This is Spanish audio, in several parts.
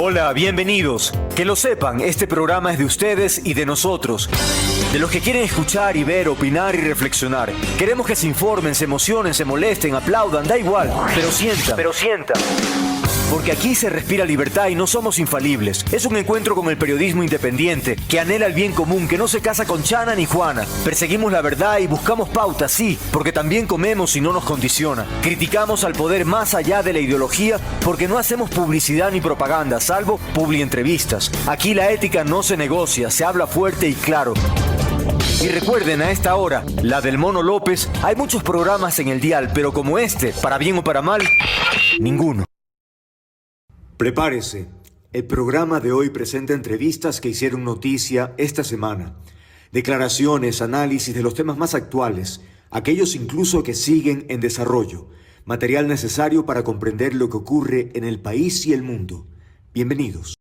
Hola, bienvenidos. Que lo sepan, este programa es de ustedes y de nosotros. De los que quieren escuchar y ver, opinar y reflexionar. Queremos que se informen, se emocionen, se molesten, aplaudan, da igual. Pero sientan. Porque aquí se respira libertad y no somos infalibles. Es un encuentro con el periodismo independiente, que anhela el bien común, que no se casa con Chana ni Juana. Perseguimos la verdad y buscamos pautas, sí, porque también comemos y no nos condiciona. Criticamos al poder más allá de la ideología, porque no hacemos publicidad ni propaganda, salvo publientrevistas. Aquí la ética no se negocia, se habla fuerte y claro. Y recuerden, a esta hora, la del Mono López, hay muchos programas en el dial, pero como este, para bien o para mal, ninguno. Prepárese. El programa de hoy presenta entrevistas que hicieron noticia esta semana. Declaraciones, análisis de los temas más actuales, aquellos incluso que siguen en desarrollo. Material necesario para comprender lo que ocurre en el país y el mundo. Bienvenidos.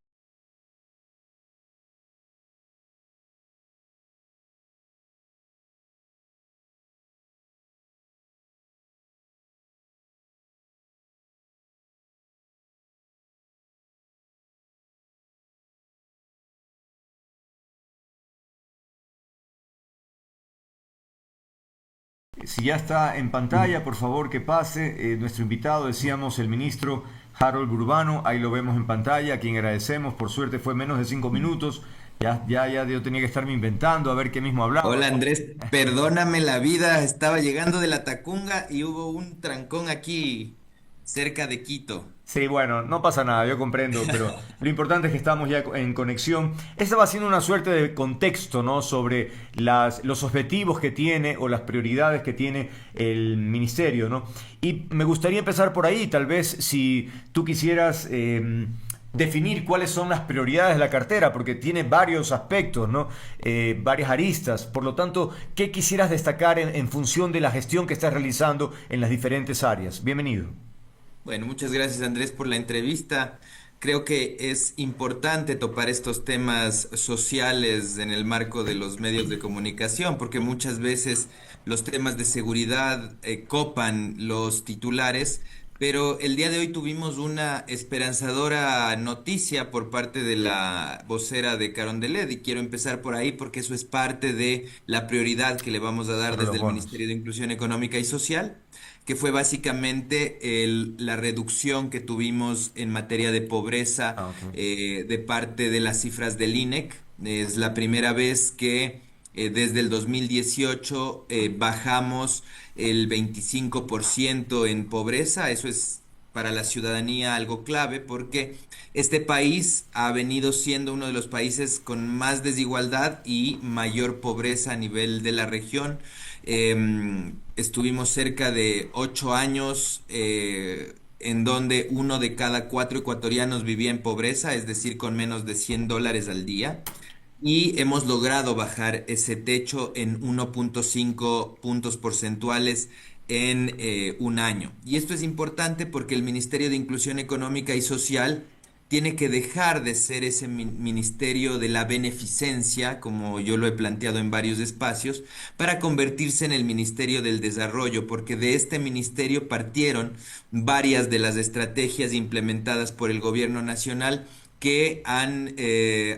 Si ya está en pantalla, por favor que pase. Nuestro invitado, decíamos, el ministro Harold Burbano, ahí lo vemos en pantalla, a quien agradecemos. Por suerte fue menos de 5 minutos. Ya yo tenía que estarme inventando a ver qué mismo hablaba. Hola Andrés, perdóname la vida, estaba llegando de la Tacunga y hubo un trancón aquí cerca de Quito. Sí, bueno, no pasa nada, yo comprendo, pero lo importante es que estamos ya en conexión. Esta va siendo una suerte de contexto, ¿no? Sobre los objetivos que tiene o las prioridades que tiene el ministerio, ¿no? Y me gustaría empezar por ahí, tal vez si tú quisieras definir cuáles son las prioridades de la cartera, porque tiene varios aspectos, ¿no? Varias aristas. Por lo tanto, ¿qué quisieras destacar en función de la gestión que estás realizando en las diferentes áreas? Bienvenido. Bueno, muchas gracias Andrés por la entrevista. Creo que es importante topar estos temas sociales en el marco de los medios de comunicación, porque muchas veces los temas de seguridad copan los titulares, pero el día de hoy tuvimos una esperanzadora noticia por parte de la vocera de Carondelet y quiero empezar por ahí porque eso es parte de la prioridad que le vamos a dar Sobre los desde el bonos. Ministerio de Inclusión Económica y Social, que fue básicamente la reducción que tuvimos en materia de pobreza Ah, ok. de parte de las cifras del INEC. Es la primera vez que desde el 2018 bajamos el 25% en pobreza. Eso es para la ciudadanía algo clave porque este país ha venido siendo uno de los países con más desigualdad y mayor pobreza a nivel de la región. Estuvimos cerca de 8 años en donde uno de cada 4 ecuatorianos vivía en pobreza, es decir, con menos de $100 al día. Y hemos logrado bajar ese techo en 1,5 puntos porcentuales en un año. Y esto es importante porque el Ministerio de Inclusión Económica y Social tiene que dejar de ser ese ministerio de la beneficencia, como yo lo he planteado en varios espacios, para convertirse en el Ministerio del Desarrollo, porque de este ministerio partieron varias de las estrategias implementadas por el gobierno nacional que han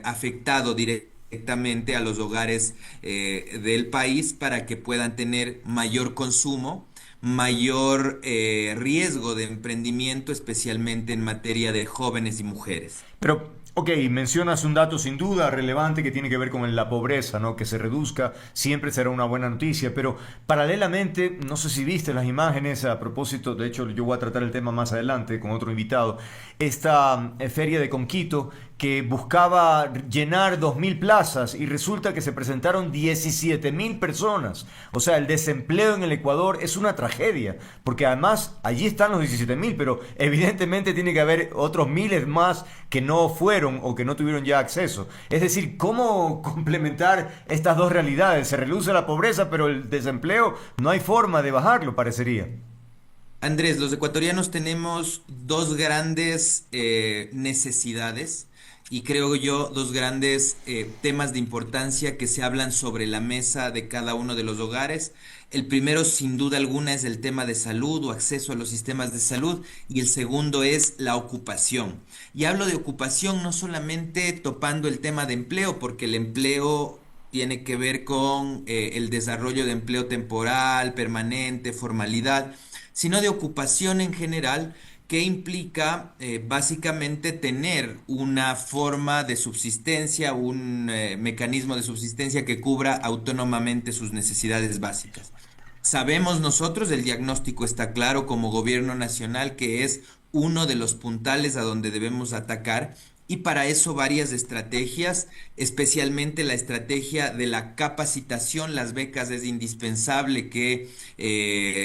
afectado directamente a los hogares del país para que puedan tener mayor consumo, mayor riesgo de emprendimiento, especialmente en materia de jóvenes y mujeres. Pero, ok, mencionas un dato sin duda relevante que tiene que ver con la pobreza, ¿no? Que se reduzca siempre será una buena noticia, pero paralelamente, no sé si viste las imágenes a propósito, de hecho yo voy a tratar el tema más adelante con otro invitado, esta feria de Conquito que buscaba llenar 2.000 plazas y resulta que se presentaron 17.000 personas. O sea, el desempleo en el Ecuador es una tragedia, porque además allí están los 17.000, pero evidentemente tiene que haber otros miles más que no fueron o que no tuvieron ya acceso. Es decir, ¿cómo complementar estas dos realidades? Se reduce la pobreza, pero el desempleo no hay forma de bajarlo, parecería. Andrés, los ecuatorianos tenemos dos grandes necesidades y creo yo dos grandes temas de importancia que se hablan sobre la mesa de cada uno de los hogares. El primero, sin duda alguna, es el tema de salud o acceso a los sistemas de salud y el segundo es la ocupación. Y hablo de ocupación no solamente topando el tema de empleo, porque el empleo tiene que ver con el desarrollo de empleo temporal, permanente, formalidad, sino de ocupación en general, que implica básicamente tener una forma de subsistencia, un mecanismo de subsistencia que cubra autónomamente sus necesidades básicas. Sabemos nosotros, el diagnóstico está claro como gobierno nacional, que es uno de los puntales a donde debemos atacar. Y para eso varias estrategias, especialmente la estrategia de la capacitación, las becas es indispensable que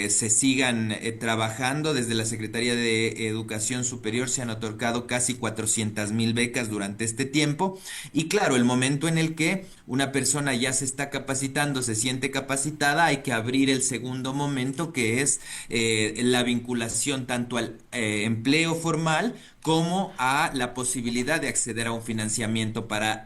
se sigan trabajando. Desde la Secretaría de Educación Superior se han otorgado casi 400.000 becas durante este tiempo. Y claro, el momento en el que una persona ya se está capacitando, se siente capacitada, hay que abrir el segundo momento, que es la vinculación tanto al empleo formal como a la posibilidad de acceder a un financiamiento para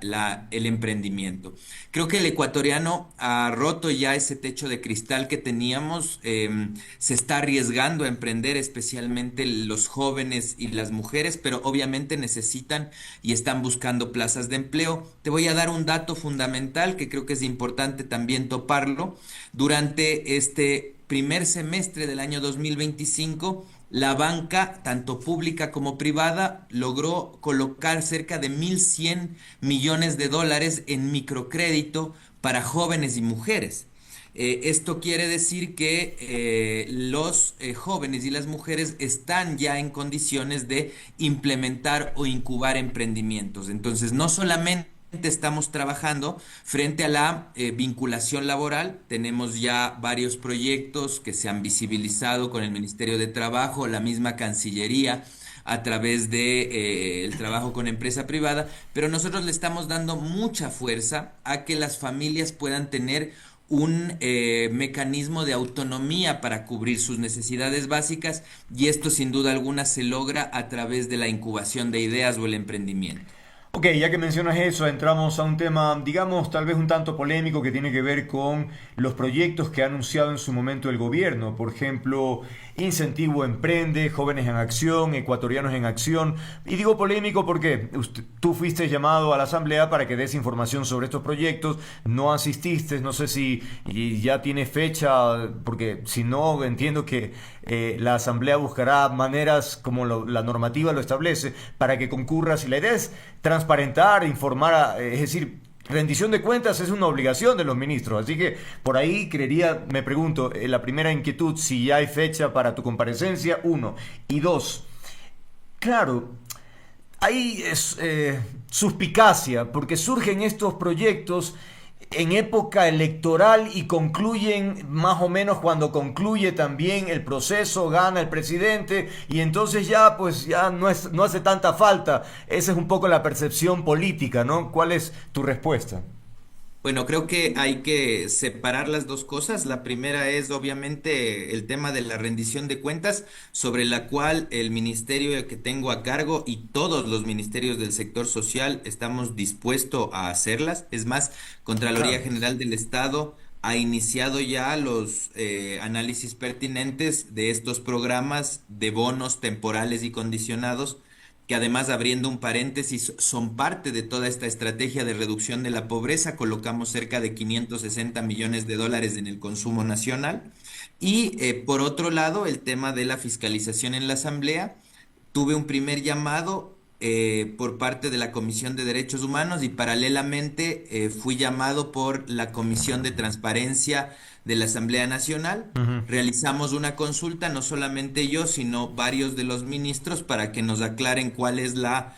el emprendimiento. Creo que el ecuatoriano ha roto ya ese techo de cristal que teníamos, se está arriesgando a emprender, especialmente los jóvenes y las mujeres, pero obviamente necesitan y están buscando plazas de empleo. Te voy a dar un dato fundamental que creo que es importante también toparlo. Durante este primer semestre del año 2025, la banca, tanto pública como privada, logró colocar cerca de 1.100 millones de dólares en microcrédito para jóvenes y mujeres. Esto quiere decir que los jóvenes y las mujeres están ya en condiciones de implementar o incubar emprendimientos. Entonces, no solamente estamos trabajando frente a la vinculación laboral. Tenemos ya varios proyectos que se han visibilizado con el Ministerio de Trabajo, la misma Cancillería, a través de el trabajo con empresa privada, pero nosotros le estamos dando mucha fuerza a que las familias puedan tener un mecanismo de autonomía para cubrir sus necesidades básicas, y esto sin duda alguna se logra a través de la incubación de ideas o el emprendimiento. Ok, ya que mencionas eso, entramos a un tema, digamos, tal vez un tanto polémico que tiene que ver con los proyectos que ha anunciado en su momento el gobierno. Por ejemplo, Incentivo Emprende, Jóvenes en Acción, Ecuatorianos en Acción. Y digo polémico porque tú fuiste llamado a la asamblea para que des información sobre estos proyectos, no asististe, no sé si ya tiene fecha, porque si no, entiendo que la asamblea buscará maneras como la normativa lo establece para que concurras, y la idea es transparentar, informar, es decir, rendición de cuentas es una obligación de los ministros, así que por ahí me pregunto, la primera inquietud, si ya hay fecha para tu comparecencia, uno, y dos, claro, hay suspicacia, porque surgen estos proyectos en época electoral y concluyen más o menos cuando concluye también el proceso, gana el presidente, y entonces ya pues ya no hace tanta falta. Esa es un poco la percepción política, ¿no? ¿Cuál es tu respuesta? Bueno, creo que hay que separar las dos cosas. La primera es obviamente el tema de la rendición de cuentas, sobre la cual el ministerio que tengo a cargo y todos los ministerios del sector social estamos dispuestos a hacerlas. Es más, Contraloría Claro. General del Estado ha iniciado ya los análisis pertinentes de estos programas de bonos temporales y condicionados, que además, abriendo un paréntesis, son parte de toda esta estrategia de reducción de la pobreza. Colocamos cerca de 560 millones de dólares en el consumo nacional. Y por otro lado, el tema de la fiscalización en la Asamblea. Tuve un primer llamado por parte de la Comisión de Derechos Humanos y paralelamente fui llamado por la Comisión de Transparencia de la Asamblea Nacional. Ujú. Realizamos una consulta, no solamente yo, sino varios de los ministros, para que nos aclaren cuál es la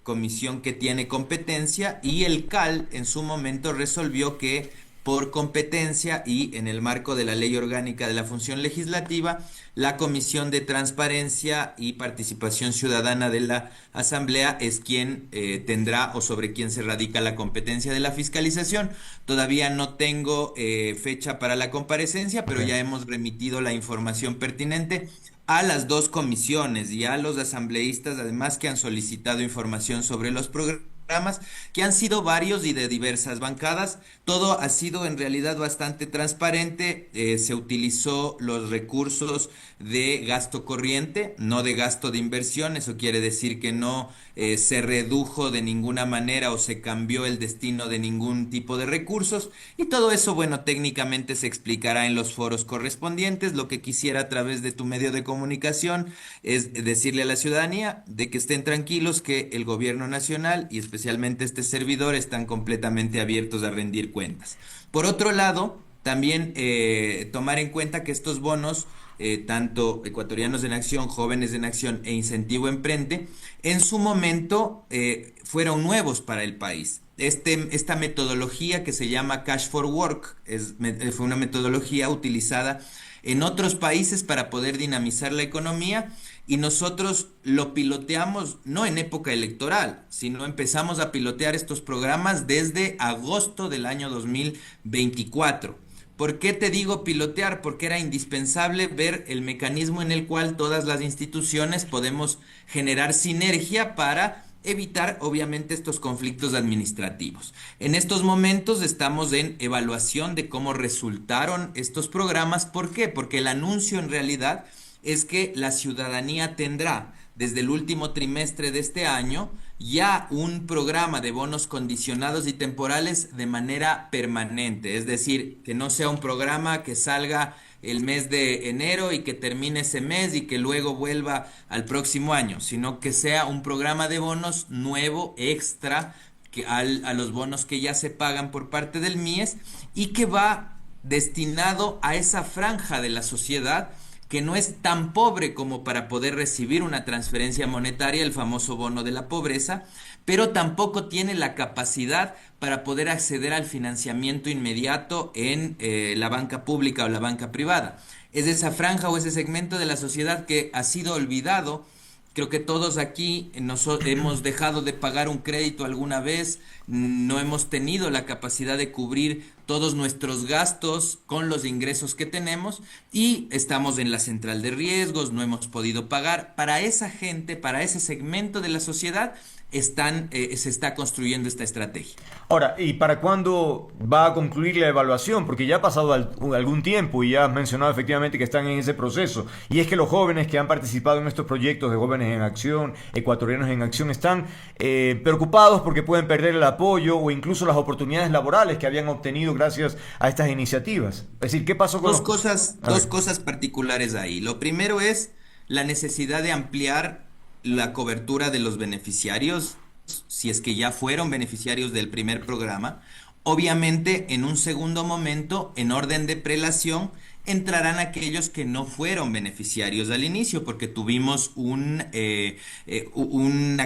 comisión que tiene competencia, y el CAL en su momento resolvió que por competencia y en el marco de la Ley Orgánica de la Función Legislativa, la Comisión de Transparencia y Participación Ciudadana de la Asamblea es quien tendrá o sobre quien se radica la competencia de la fiscalización. Todavía no tengo fecha para la comparecencia, pero Ok. ya hemos remitido la información pertinente a las dos comisiones y a los asambleístas, además que han solicitado información sobre los programas, que han sido varios y de diversas bancadas. Todo ha sido en realidad bastante transparente. Se utilizó los recursos de gasto corriente, no de gasto de inversión. Eso quiere decir que no se redujo de ninguna manera o se cambió el destino de ningún tipo de recursos. Y todo eso, bueno, técnicamente se explicará en los foros correspondientes. Lo que quisiera a través de tu medio de comunicación es decirle a la ciudadanía de que estén tranquilos que el gobierno nacional y especialmente este servidor están completamente abiertos a rendir cuentas. Por otro lado, también tomar en cuenta que estos bonos, tanto Ecuatorianos en Acción, Jóvenes en Acción e Incentivo Emprende, en su momento fueron nuevos para el país. Esta metodología que se llama Cash for Work fue una metodología utilizada en otros países para poder dinamizar la economía y nosotros lo piloteamos no en época electoral, sino empezamos a pilotear estos programas desde agosto del año 2024. ¿Por qué te digo pilotear? Porque era indispensable ver el mecanismo en el cual todas las instituciones podemos generar sinergia para evitar obviamente estos conflictos administrativos. En estos momentos estamos en evaluación de cómo resultaron estos programas. ¿Por qué? Porque el anuncio en realidad es que la ciudadanía tendrá desde el último trimestre de este año ya un programa de bonos condicionados y temporales de manera permanente, es decir, que no sea un programa que salga el mes de enero y que termine ese mes y que luego vuelva al próximo año, sino que sea un programa de bonos nuevo, extra, a los bonos que ya se pagan por parte del MIES y que va destinado a esa franja de la sociedad que no es tan pobre como para poder recibir una transferencia monetaria, el famoso bono de la pobreza, pero tampoco tiene la capacidad para poder acceder al financiamiento inmediato en la banca pública o la banca privada. Es esa franja o ese segmento de la sociedad que ha sido olvidado. Creo que todos aquí hemos dejado de pagar un crédito alguna vez, no hemos tenido la capacidad de cubrir todos nuestros gastos con los ingresos que tenemos y estamos en la central de riesgos, no hemos podido pagar. Para esa gente, para ese segmento de la sociedad, se está construyendo esta estrategia. Ahora, ¿y para cuándo va a concluir la evaluación? Porque ya ha pasado algún tiempo y ya has mencionado efectivamente que están en ese proceso. Y es que los jóvenes que han participado en estos proyectos de Jóvenes en Acción, Ecuatorianos en Acción, están preocupados porque pueden perder el apoyo o incluso las oportunidades laborales que habían obtenido gracias a estas iniciativas. Es decir, ¿qué pasó con los... A Dos ver. cosas particulares ahí. Lo primero es la necesidad de ampliar la cobertura de los beneficiarios, si es que ya fueron beneficiarios del primer programa. Obviamente, en un segundo momento, en orden de prelación, entrarán aquellos que no fueron beneficiarios al inicio, porque tuvimos una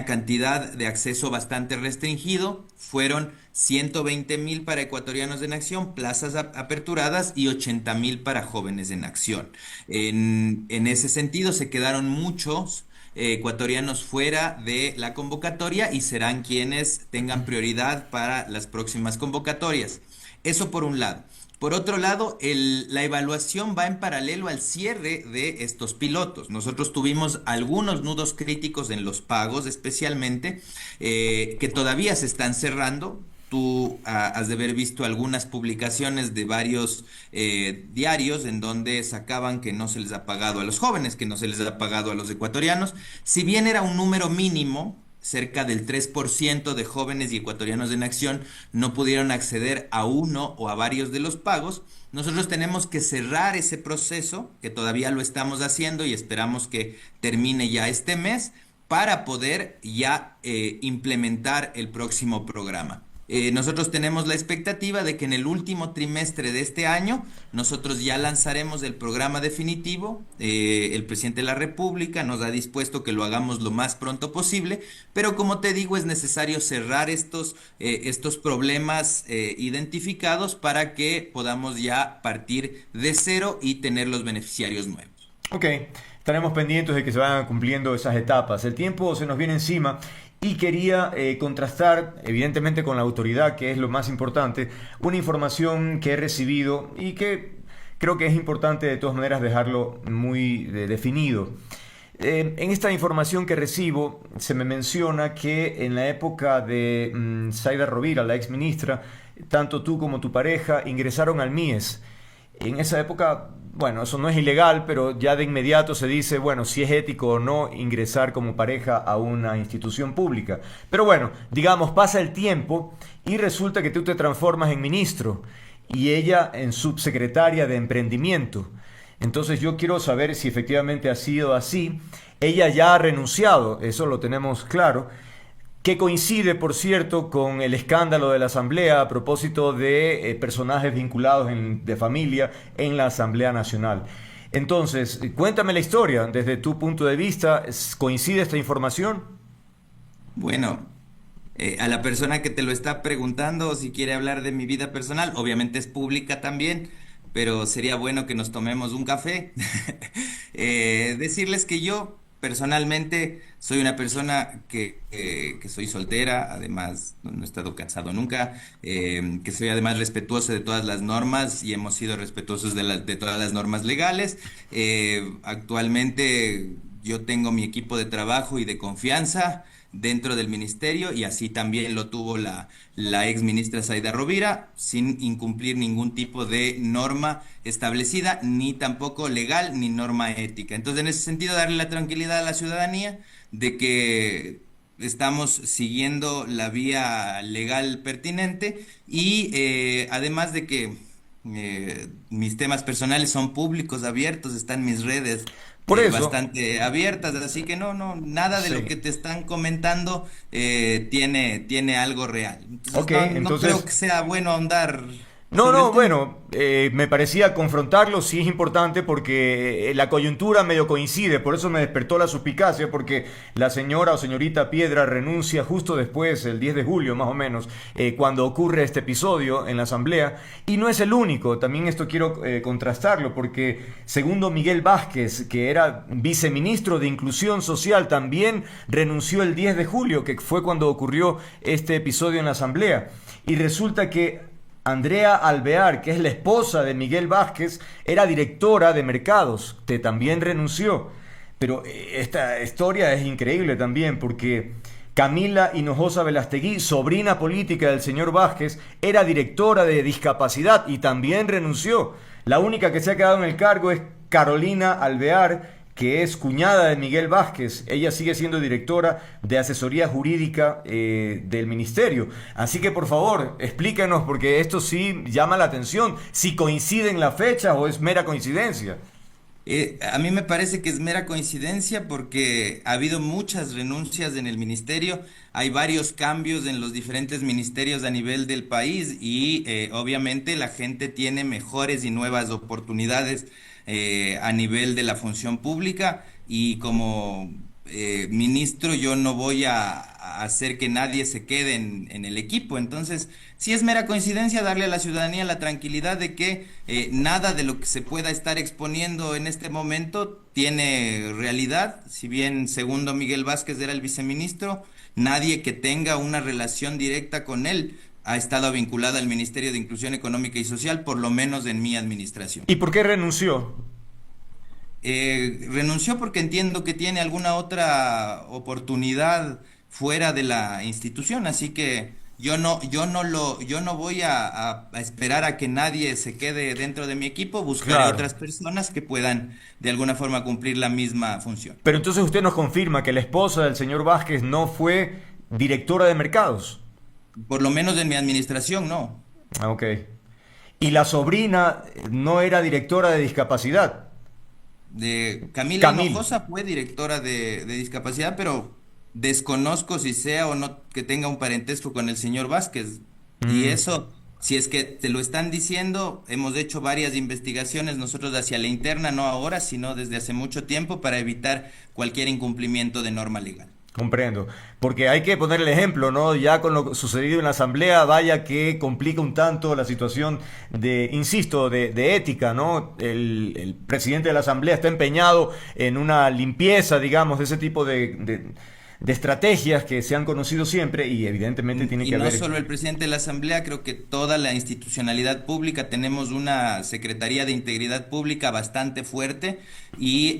cantidad de acceso bastante restringido. Fueron 120.000 para Ecuatorianos en Acción, plazas aperturadas y 80.000 para Jóvenes en Acción. En ese sentido, se quedaron muchos ecuatorianos fuera de la convocatoria y serán quienes tengan prioridad para las próximas convocatorias. Eso por un lado. Por otro lado, la evaluación va en paralelo al cierre de estos pilotos. Nosotros tuvimos algunos nudos críticos en los pagos, especialmente, que todavía se están cerrando. Tú has de haber visto algunas publicaciones de varios diarios en donde sacaban que no se les ha pagado a los jóvenes, que no se les ha pagado a los ecuatorianos. Si bien era un número mínimo, cerca del 3% de jóvenes y ecuatorianos en acción no pudieron acceder a uno o a varios de los pagos. Nosotros tenemos que cerrar ese proceso, que todavía lo estamos haciendo y esperamos que termine ya este mes, para poder ya implementar el próximo programa. nosotros tenemos la expectativa de que en el último trimestre de este año nosotros ya lanzaremos el programa definitivo. El presidente de la República nos ha dispuesto que lo hagamos lo más pronto posible, pero como te digo, es necesario cerrar estos problemas identificados para que podamos ya partir de cero y tener los beneficiarios nuevos. Ok, estaremos pendientes de que se vayan cumpliendo esas etapas. El tiempo se nos viene encima y quería contrastar, evidentemente con la autoridad, que es lo más importante, una información que he recibido y que creo que es importante de todas maneras dejarlo muy definido. En esta información que recibo se me menciona que en la época de Zaida Rovira, la ex ministra, tanto tú como tu pareja ingresaron al MIES. En esa época, bueno, eso no es ilegal, pero ya de inmediato se dice, bueno, si es ético o no ingresar como pareja a una institución pública. Pero bueno, digamos, pasa el tiempo y resulta que tú te transformas en ministro y ella en subsecretaria de emprendimiento. Entonces yo quiero saber si efectivamente ha sido así. Ella ya ha renunciado, eso lo tenemos claro, que coincide, por cierto, con el escándalo de la Asamblea a propósito de personajes vinculados de familia en la Asamblea Nacional. Entonces, cuéntame la historia desde tu punto de vista. ¿Coincide esta información? Bueno, a la persona que te lo está preguntando, si quiere hablar de mi vida personal, obviamente es pública también, pero sería bueno que nos tomemos un café. Decirles que yo personalmente soy una persona que soy soltera, además no he estado casado nunca, que soy además respetuoso de todas las normas y hemos sido respetuosos de todas las normas legales. Actualmente yo tengo mi equipo de trabajo y de confianza dentro del ministerio y así también lo tuvo la ex ministra Zaida Rovira, sin incumplir ningún tipo de norma establecida, ni tampoco legal ni norma ética. Entonces, en ese sentido, darle la tranquilidad a la ciudadanía de que estamos siguiendo la vía legal pertinente y además de que mis temas personales son públicos, abiertos, están en mis redes Por eso, bastante abiertas, así que nada de lo sí. que te están comentando tiene algo real. Entonces Ok, no creo entonces que sea bueno ahondar no, sobre el no, tema. bueno, me parecía confrontarlo, sí es importante porque la coyuntura medio coincide, por eso me despertó la suspicacia, porque la señora o señorita Piedra renuncia justo después, el 10 de julio más o menos, cuando ocurre este episodio en la Asamblea, y no es el único, también esto quiero contrastarlo, porque segundo Miguel Vázquez, que era viceministro de Inclusión Social, también renunció el 10 de julio, que fue cuando ocurrió este episodio en la Asamblea, y resulta que Andrea Alvear, que es la esposa de Miguel Vázquez, era directora de mercados, que también renunció. Pero esta historia es increíble también porque Camila Hinojosa Velastegui, sobrina política del señor Vázquez, era directora de discapacidad y también renunció. La única que se ha quedado en el cargo es Carolina Alvear, que es cuñada de Miguel Vázquez. Ella sigue siendo directora de asesoría jurídica del ministerio. Así que por favor, explícanos, porque esto sí llama la atención, si coinciden las fechas o es mera coincidencia. A mí me parece que es mera coincidencia porque ha habido muchas renuncias en el ministerio, hay varios cambios en los diferentes ministerios a nivel del país y obviamente la gente tiene mejores y nuevas oportunidades a nivel de la función pública y como ministro yo no voy a hacer que nadie se quede en el equipo. Entonces, sí es mera coincidencia darle a la ciudadanía la tranquilidad de que nada de lo que se pueda estar exponiendo en este momento tiene realidad. Si bien segundo Miguel Vázquez era el viceministro, nadie que tenga una relación directa con él ha estado vinculada al Ministerio de Inclusión Económica y Social, por lo menos en mi administración. ¿Y por qué renunció? Renunció porque entiendo que tiene alguna otra oportunidad fuera de la institución, así que yo no voy a esperar a que nadie se quede dentro de mi equipo, buscaré Claro. otras personas que puedan de alguna forma cumplir la misma función. Pero entonces usted nos confirma que la esposa del señor Vázquez no fue directora de mercados. Por lo menos en mi administración, no. Ah, ok. Y la sobrina no era directora de discapacidad. De Camila Camil. Hinojosa fue directora de discapacidad, pero desconozco si sea o no que tenga un parentesco con el señor Vázquez. Y eso, si es que te lo están diciendo, hemos hecho varias investigaciones nosotros hacia la interna, no ahora, sino desde hace mucho tiempo para evitar cualquier incumplimiento de norma legal. Comprendo, porque hay que poner el ejemplo, ¿no? Ya con lo sucedido en la Asamblea, vaya que complica un tanto la situación de, insisto, de ética, ¿no? El presidente de la Asamblea está empeñado en una limpieza, digamos, de ese tipo de estrategias que se han conocido siempre y evidentemente tiene Y que no haber... solo el presidente de la Asamblea, creo que toda la institucionalidad pública, tenemos una Secretaría de Integridad Pública bastante fuerte y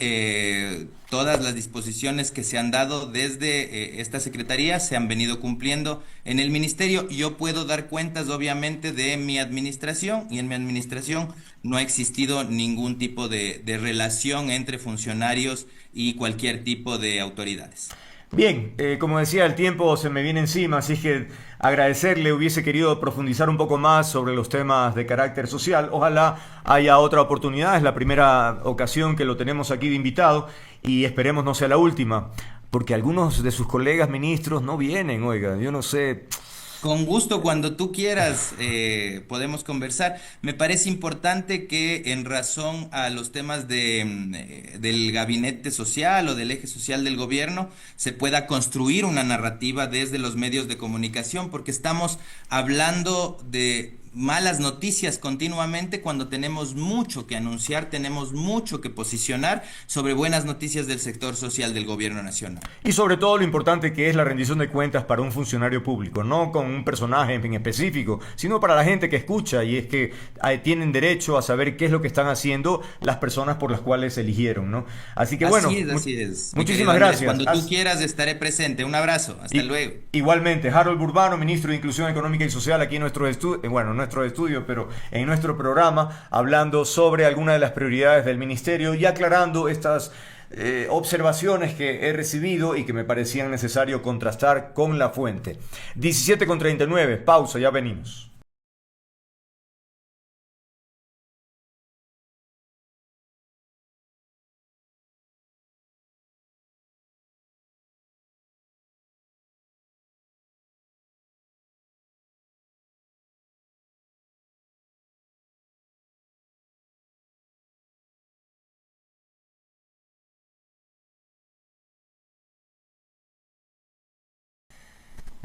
todas las disposiciones que se han dado desde esta Secretaría se han venido cumpliendo en el ministerio. Yo puedo dar cuentas, obviamente, de mi administración y en mi administración no ha existido ningún tipo de relación entre funcionarios y cualquier tipo de autoridades. Bien, como decía, el tiempo se me viene encima, así que agradecerle, hubiese querido profundizar un poco más sobre los temas de carácter social. Ojalá haya otra oportunidad, es la primera ocasión que lo tenemos aquí de invitado y esperemos no sea la última, porque algunos de sus colegas ministros no vienen, oiga, yo no sé. Con gusto, cuando tú quieras, podemos conversar. Me parece importante que en razón a los temas del gabinete social o del eje social del gobierno, se pueda construir una narrativa desde los medios de comunicación, porque estamos hablando de malas noticias continuamente cuando tenemos mucho que anunciar, tenemos mucho que posicionar sobre buenas noticias del sector social del gobierno nacional. Y sobre todo lo importante que es la rendición de cuentas para un funcionario público, no con un personaje en específico, sino para la gente que escucha y es que tienen derecho a saber qué es lo que están haciendo las personas por las cuales se eligieron, ¿no? Así que bueno, Así es. Mi querido muchísimas Andrés, gracias. cuando tú quieras estaré presente. Un abrazo, hasta luego. Igualmente, Harold Burbano, ministro de Inclusión Económica y Social, aquí en nuestro estudio, nuestro estudio, pero en nuestro programa, hablando sobre algunas de las prioridades del ministerio y aclarando estas observaciones que he recibido y que me parecían necesario contrastar con la fuente. 17:39, pausa, ya venimos.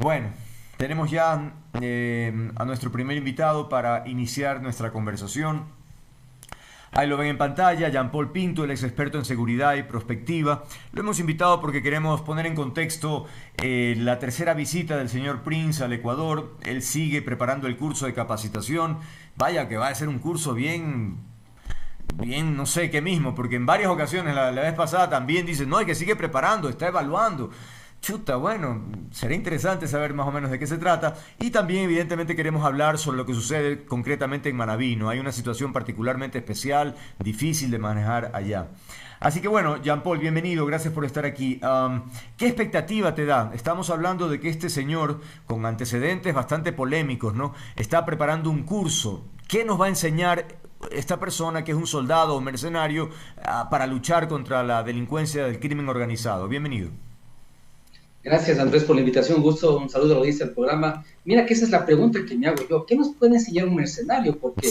Bueno, tenemos ya a nuestro primer invitado para iniciar nuestra conversación. Ahí lo ven en pantalla, Jean-Paul Pinto, el ex experto en seguridad y prospectiva. Lo hemos invitado porque queremos poner en contexto la tercera visita del señor Prince al Ecuador. Él sigue preparando el curso de capacitación. Vaya que va a ser un curso bien, no sé qué mismo, porque en varias ocasiones la vez pasada también dice, no, hay que sigue preparando, está evaluando. Chuta, bueno, será interesante saber más o menos de qué se trata y también evidentemente queremos hablar sobre lo que sucede concretamente en Manabí, ¿no? Hay una situación particularmente especial, difícil de manejar allá. Así que bueno, Jean-Paul, bienvenido, gracias por estar aquí. ¿Qué expectativa te da? Estamos hablando de que este señor, con antecedentes bastante polémicos, ¿no? Está preparando un curso. ¿Qué nos va a enseñar esta persona que es un soldado o mercenario para luchar contra la delincuencia del crimen organizado? Bienvenido. Gracias, Andrés, por la invitación. Un gusto, un saludo a la audiencia del programa. Mira que esa es la pregunta que me hago yo. ¿Qué nos puede enseñar un mercenario? Porque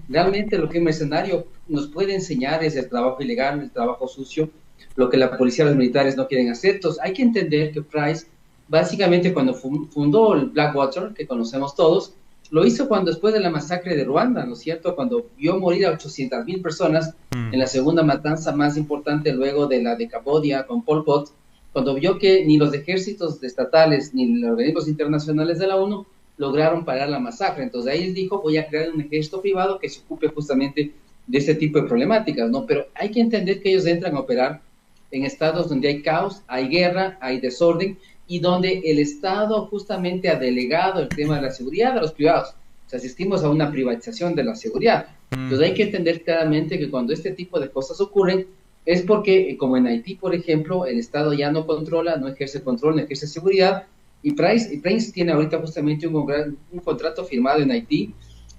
realmente lo que un mercenario nos puede enseñar es el trabajo ilegal, el trabajo sucio, lo que la policía y los militares no quieren hacer. Entonces, hay que entender que Price, básicamente cuando fundó el Blackwater, que conocemos todos, lo hizo cuando después de la masacre de Ruanda, ¿no es cierto? Cuando vio morir a 800,000 personas en la segunda matanza más importante luego de la de Camboya con Pol Pot, cuando vio que ni los ejércitos estatales ni los organismos internacionales de la ONU lograron parar la masacre. Entonces ahí él dijo, voy a crear un ejército privado que se ocupe justamente de este tipo de problemáticas, ¿no? Pero hay que entender que ellos entran a operar en estados donde hay caos, hay guerra, hay desorden, y donde el Estado justamente ha delegado el tema de la seguridad a los privados. O sea, asistimos a una privatización de la seguridad. Entonces hay que entender claramente que cuando este tipo de cosas ocurren, es porque, como en Haití, por ejemplo, el Estado ya no controla, no ejerce control, no ejerce seguridad, y Prince tiene ahorita justamente un contrato firmado en Haití,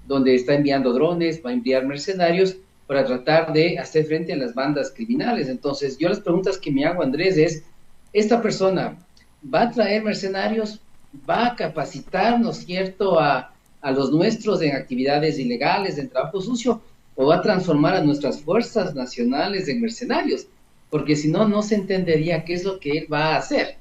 donde está enviando drones, va a enviar mercenarios para tratar de hacer frente a las bandas criminales. Entonces, yo las preguntas que me hago, Andrés, es, ¿esta persona va a traer mercenarios? ¿Va a capacitar, ¿no es cierto?, a a los nuestros en actividades ilegales, en trabajo sucio, o va a transformar a nuestras fuerzas nacionales en mercenarios, porque si no, no se entendería qué es lo que él va a hacer.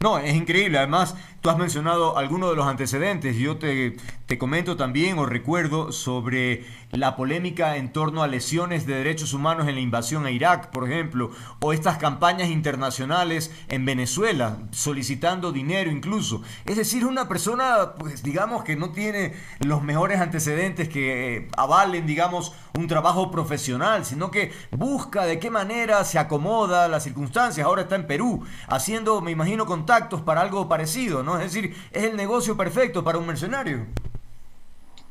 No, es increíble. Además, tú has mencionado algunos de los antecedentes. Yo te comento también o recuerdo sobre la polémica en torno a lesiones de derechos humanos en la invasión a Irak, por ejemplo, o estas campañas internacionales en Venezuela, solicitando dinero incluso. Es decir, una persona, pues digamos que no tiene los mejores antecedentes que avalen, digamos, un trabajo profesional, sino que busca de qué manera se acomoda a las circunstancias. Ahora está en Perú, haciendo, me imagino, contactos para algo parecido, ¿no? Es decir, es el negocio perfecto para un mercenario.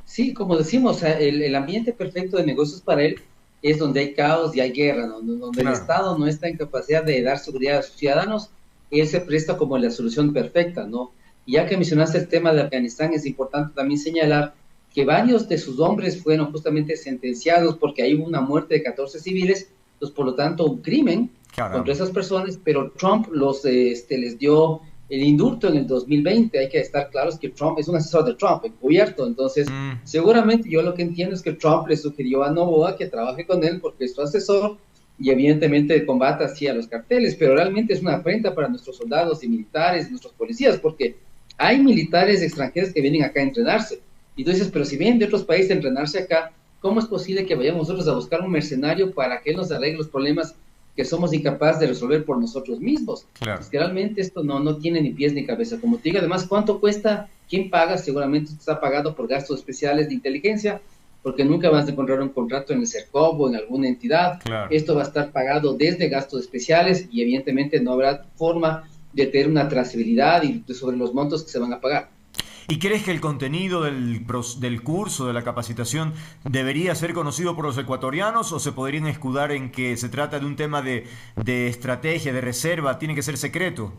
Sí, como decimos, el ambiente perfecto de negocios para él es donde hay caos y hay guerra, ¿no? Donde el Claro. Estado no está en capacidad de dar seguridad a sus ciudadanos, él se presta como la solución perfecta, ¿no? Y ya que mencionaste el tema de Afganistán, es importante también señalar que varios de sus hombres fueron justamente sentenciados porque ahí hubo una muerte de 14 civiles, pues por lo tanto un crimen contra Caramba. esas personas, pero Trump les dio el indulto en el 2020. Hay que estar claros que Trump es un asesor de Trump, encubierto. Entonces, Mm. seguramente yo lo que entiendo es que Trump le sugirió a Noboa que trabaje con él porque es su asesor y evidentemente combata así a los carteles, pero realmente es una afrenta para nuestros soldados y militares, nuestros policías, porque hay militares extranjeros que vienen acá a entrenarse. Y tú dices, pero si vienen de otros países a entrenarse acá, ¿cómo es posible que vayamos nosotros a buscar un mercenario para que él nos arregle los problemas que somos incapaces de resolver por nosotros mismos? Claro. Es que realmente esto no tiene ni pies ni cabeza. Como te digo, además, ¿cuánto cuesta? ¿Quién paga? Seguramente está pagado por gastos especiales de inteligencia, porque nunca vas a encontrar un contrato en el CERCOP o en alguna entidad. Claro. Esto va a estar pagado desde gastos especiales y evidentemente no habrá forma de tener una trazabilidad y sobre los montos que se van a pagar. ¿Y crees que el contenido del curso, de la capacitación, debería ser conocido por los ecuatorianos o se podrían escudar en que se trata de un tema de estrategia, de reserva, tiene que ser secreto?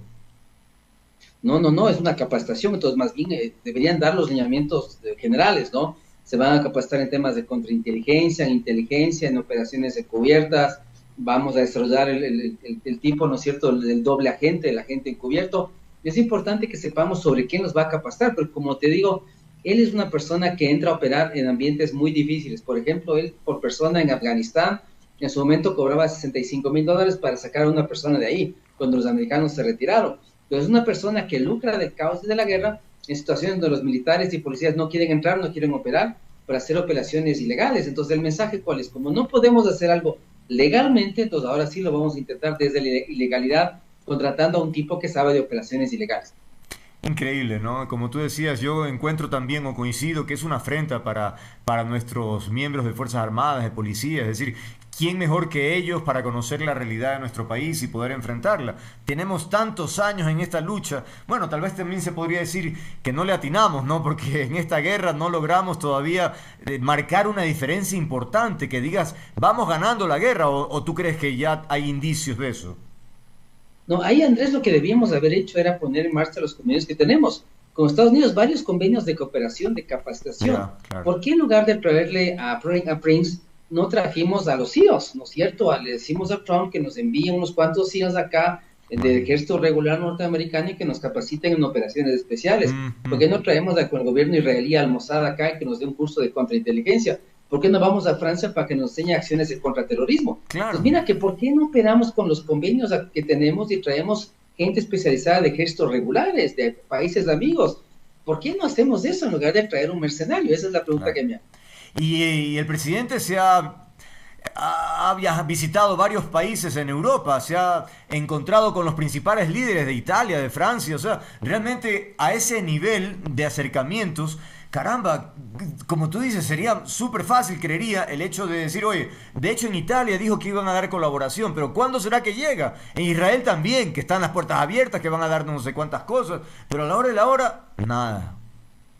No, es una capacitación, entonces más bien deberían dar los lineamientos generales, ¿no? Se van a capacitar en temas de contrainteligencia, en inteligencia, en operaciones encubiertas, vamos a desarrollar el tipo, ¿no es cierto?, el doble agente, el agente encubierto. Es importante que sepamos sobre quién nos va a capacitar, pero como te digo, él es una persona que entra a operar en ambientes muy difíciles. Por ejemplo, él por persona en Afganistán, en su momento cobraba $65,000 para sacar a una persona de ahí, cuando los americanos se retiraron. Entonces, es una persona que lucra del caos y de la guerra en situaciones donde los militares y policías no quieren entrar, no quieren operar, para hacer operaciones ilegales. Entonces, el mensaje cuál es, como no podemos hacer algo legalmente, entonces ahora sí lo vamos a intentar desde la ilegalidad, contratando a un tipo que sabe de operaciones ilegales. Increíble, ¿no? Como tú decías, yo encuentro también o coincido que es una afrenta para nuestros miembros de Fuerzas Armadas, de policía, es decir, ¿quién mejor que ellos para conocer la realidad de nuestro país y poder enfrentarla? Tenemos tantos años en esta lucha, bueno, tal vez también se podría decir que no le atinamos, ¿no? Porque en esta guerra no logramos todavía marcar una diferencia importante, que digas, vamos ganando la guerra, o tú crees que ya hay indicios de eso. No, ahí Andrés lo que debíamos haber hecho era poner en marcha los convenios que tenemos. Con Estados Unidos, varios convenios de cooperación, de capacitación. Ya, claro. ¿Por qué en lugar de traerle a Prince, no trajimos a los CEOs, ¿no es cierto? Le decimos a Trump que nos envíe unos cuantos CEOs acá del ejército regular norteamericano y que nos capaciten en operaciones especiales. ¿Por qué no traemos al gobierno israelí al Mossad acá y que nos dé un curso de contrainteligencia? ¿Por qué no vamos a Francia para que nos enseñe acciones de contraterrorismo? Claro. Pues mira que ¿por qué no operamos con los convenios que tenemos y traemos gente especializada de ejércitos regulares, de países amigos? ¿Por qué no hacemos eso en lugar de traer un mercenario? Esa es la pregunta Claro. que me hago. Y el presidente ha visitado varios países en Europa, se ha encontrado con los principales líderes de Italia, de Francia, o sea, realmente a ese nivel de acercamientos, caramba, como tú dices, sería súper fácil, creería, el hecho de decir, oye, de hecho en Italia dijo que iban a dar colaboración, pero ¿cuándo será que llega? En Israel también, que están las puertas abiertas, que van a dar no sé cuántas cosas, pero a la hora de la hora, nada.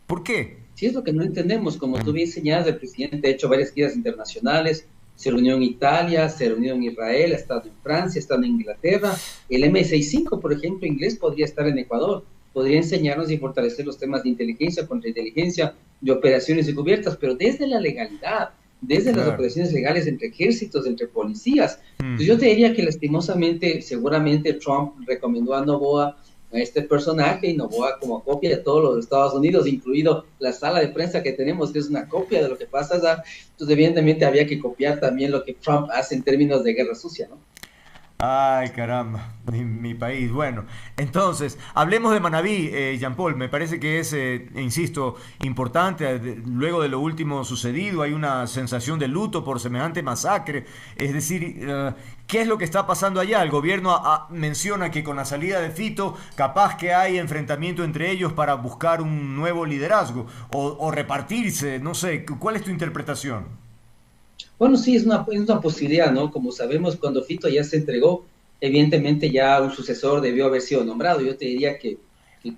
¿Por qué? Sí, es lo que no entendemos. Como tú bien señalas, el presidente ha hecho varias giras internacionales, se reunió en Italia, se reunió en Israel, ha estado en Francia, ha estado en Inglaterra. El M65, por ejemplo, inglés, podría estar en Ecuador, podría enseñarnos y fortalecer los temas de inteligencia, contrainteligencia, de operaciones encubiertas, pero desde la legalidad, desde las operaciones legales entre ejércitos, entre policías. Entonces yo te diría que lastimosamente, seguramente Trump recomendó a Noboa a este personaje y Noboa como copia de todos los Estados Unidos, incluido la sala de prensa que tenemos, que es una copia de lo que pasa allá. Entonces, evidentemente, había que copiar también lo que Trump hace en términos de guerra sucia, ¿no? Ay, caramba, mi país. Bueno, entonces, hablemos de Manabí, Jean-Paul. Me parece que es, insisto, importante. Luego de lo último sucedido, hay una sensación de luto por semejante masacre. Es decir, ¿qué es lo que está pasando allá? El gobierno menciona que con la salida de Fito, capaz que hay enfrentamiento entre ellos para buscar un nuevo liderazgo o repartirse. No sé, ¿cuál es tu interpretación? Bueno, sí, es una posibilidad, ¿no? Como sabemos, cuando Fito ya se entregó, evidentemente ya un sucesor debió haber sido nombrado. Yo te diría que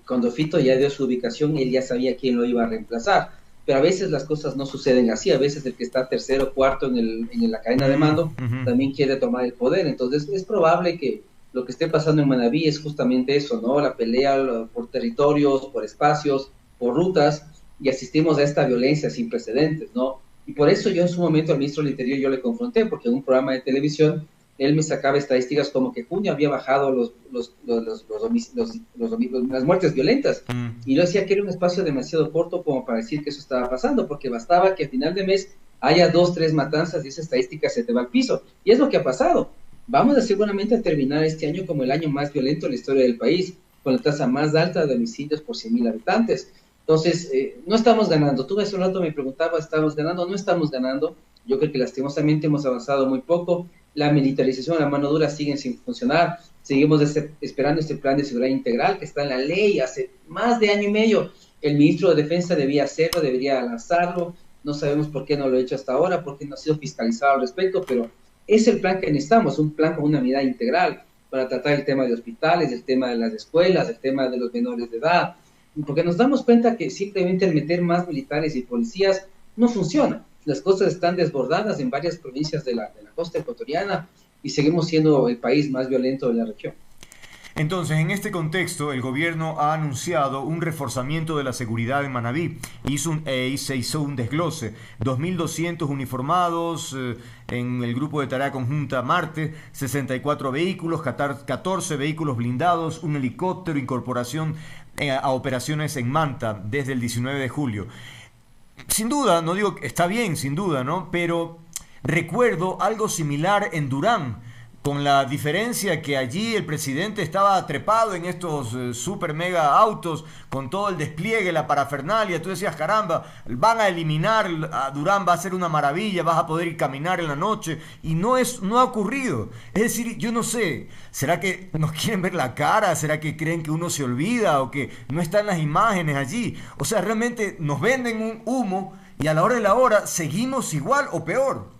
cuando Fito ya dio su ubicación, él ya sabía quién lo iba a reemplazar. Pero a veces las cosas no suceden así. A veces el que está tercero o cuarto en la cadena de mando también quiere tomar el poder. Entonces es probable que lo que esté pasando en Manabí es justamente eso, ¿no? La pelea por territorios, por espacios, por rutas, y asistimos a esta violencia sin precedentes, ¿no? Y por eso yo en su momento al ministro del Interior yo le confronté, porque en un programa de televisión él me sacaba estadísticas como que junio había bajado las muertes violentas. Y yo decía que era un espacio demasiado corto como para decir que eso estaba pasando, porque bastaba que a final de mes haya 2, 3 matanzas y esa estadística se te va al piso. Y es lo que ha pasado. Vamos a seguramente a terminar este año como el año más violento en la historia del país, con la tasa más alta de homicidios por 100.000 habitantes. Entonces, no estamos ganando. Tú hace un rato me preguntabas, ¿estamos ganando? No estamos ganando. Yo creo que lastimosamente hemos avanzado muy poco. La militarización, la mano dura siguen sin funcionar. Seguimos esperando este plan de seguridad integral que está en la ley hace más de año y medio. El ministro de Defensa debía hacerlo, debería lanzarlo. No sabemos por qué no lo ha hecho hasta ahora, porque no ha sido fiscalizado al respecto, pero es el plan que necesitamos, un plan con una mirada integral para tratar el tema de hospitales, el tema de las escuelas, el tema de los menores de edad, porque nos damos cuenta que simplemente el meter más militares y policías no funciona. Las cosas están desbordadas en varias provincias de la costa ecuatoriana y seguimos siendo el país más violento de la región. Entonces, en este contexto, el gobierno ha anunciado un reforzamiento de la seguridad en Manabí. Se hizo un desglose. 2.200 uniformados en el grupo de tarea conjunta Marte, 64 vehículos, 14 vehículos blindados, un helicóptero, incorporación a operaciones en Manta desde el 19 de julio. Sin duda, no digo que está bien, sin duda, ¿no? Pero recuerdo algo similar en Durán, con la diferencia que allí el presidente estaba trepado en estos super mega autos con todo el despliegue, la parafernalia. Tú decías, caramba, van a eliminar a Durán, va a ser una maravilla, vas a poder ir caminar en la noche, y no ha ocurrido. Es decir, yo no sé, ¿será que nos quieren ver la cara? ¿Será que creen que uno se olvida o que no están las imágenes allí? O sea, realmente nos venden un humo y a la hora de la hora seguimos igual o peor.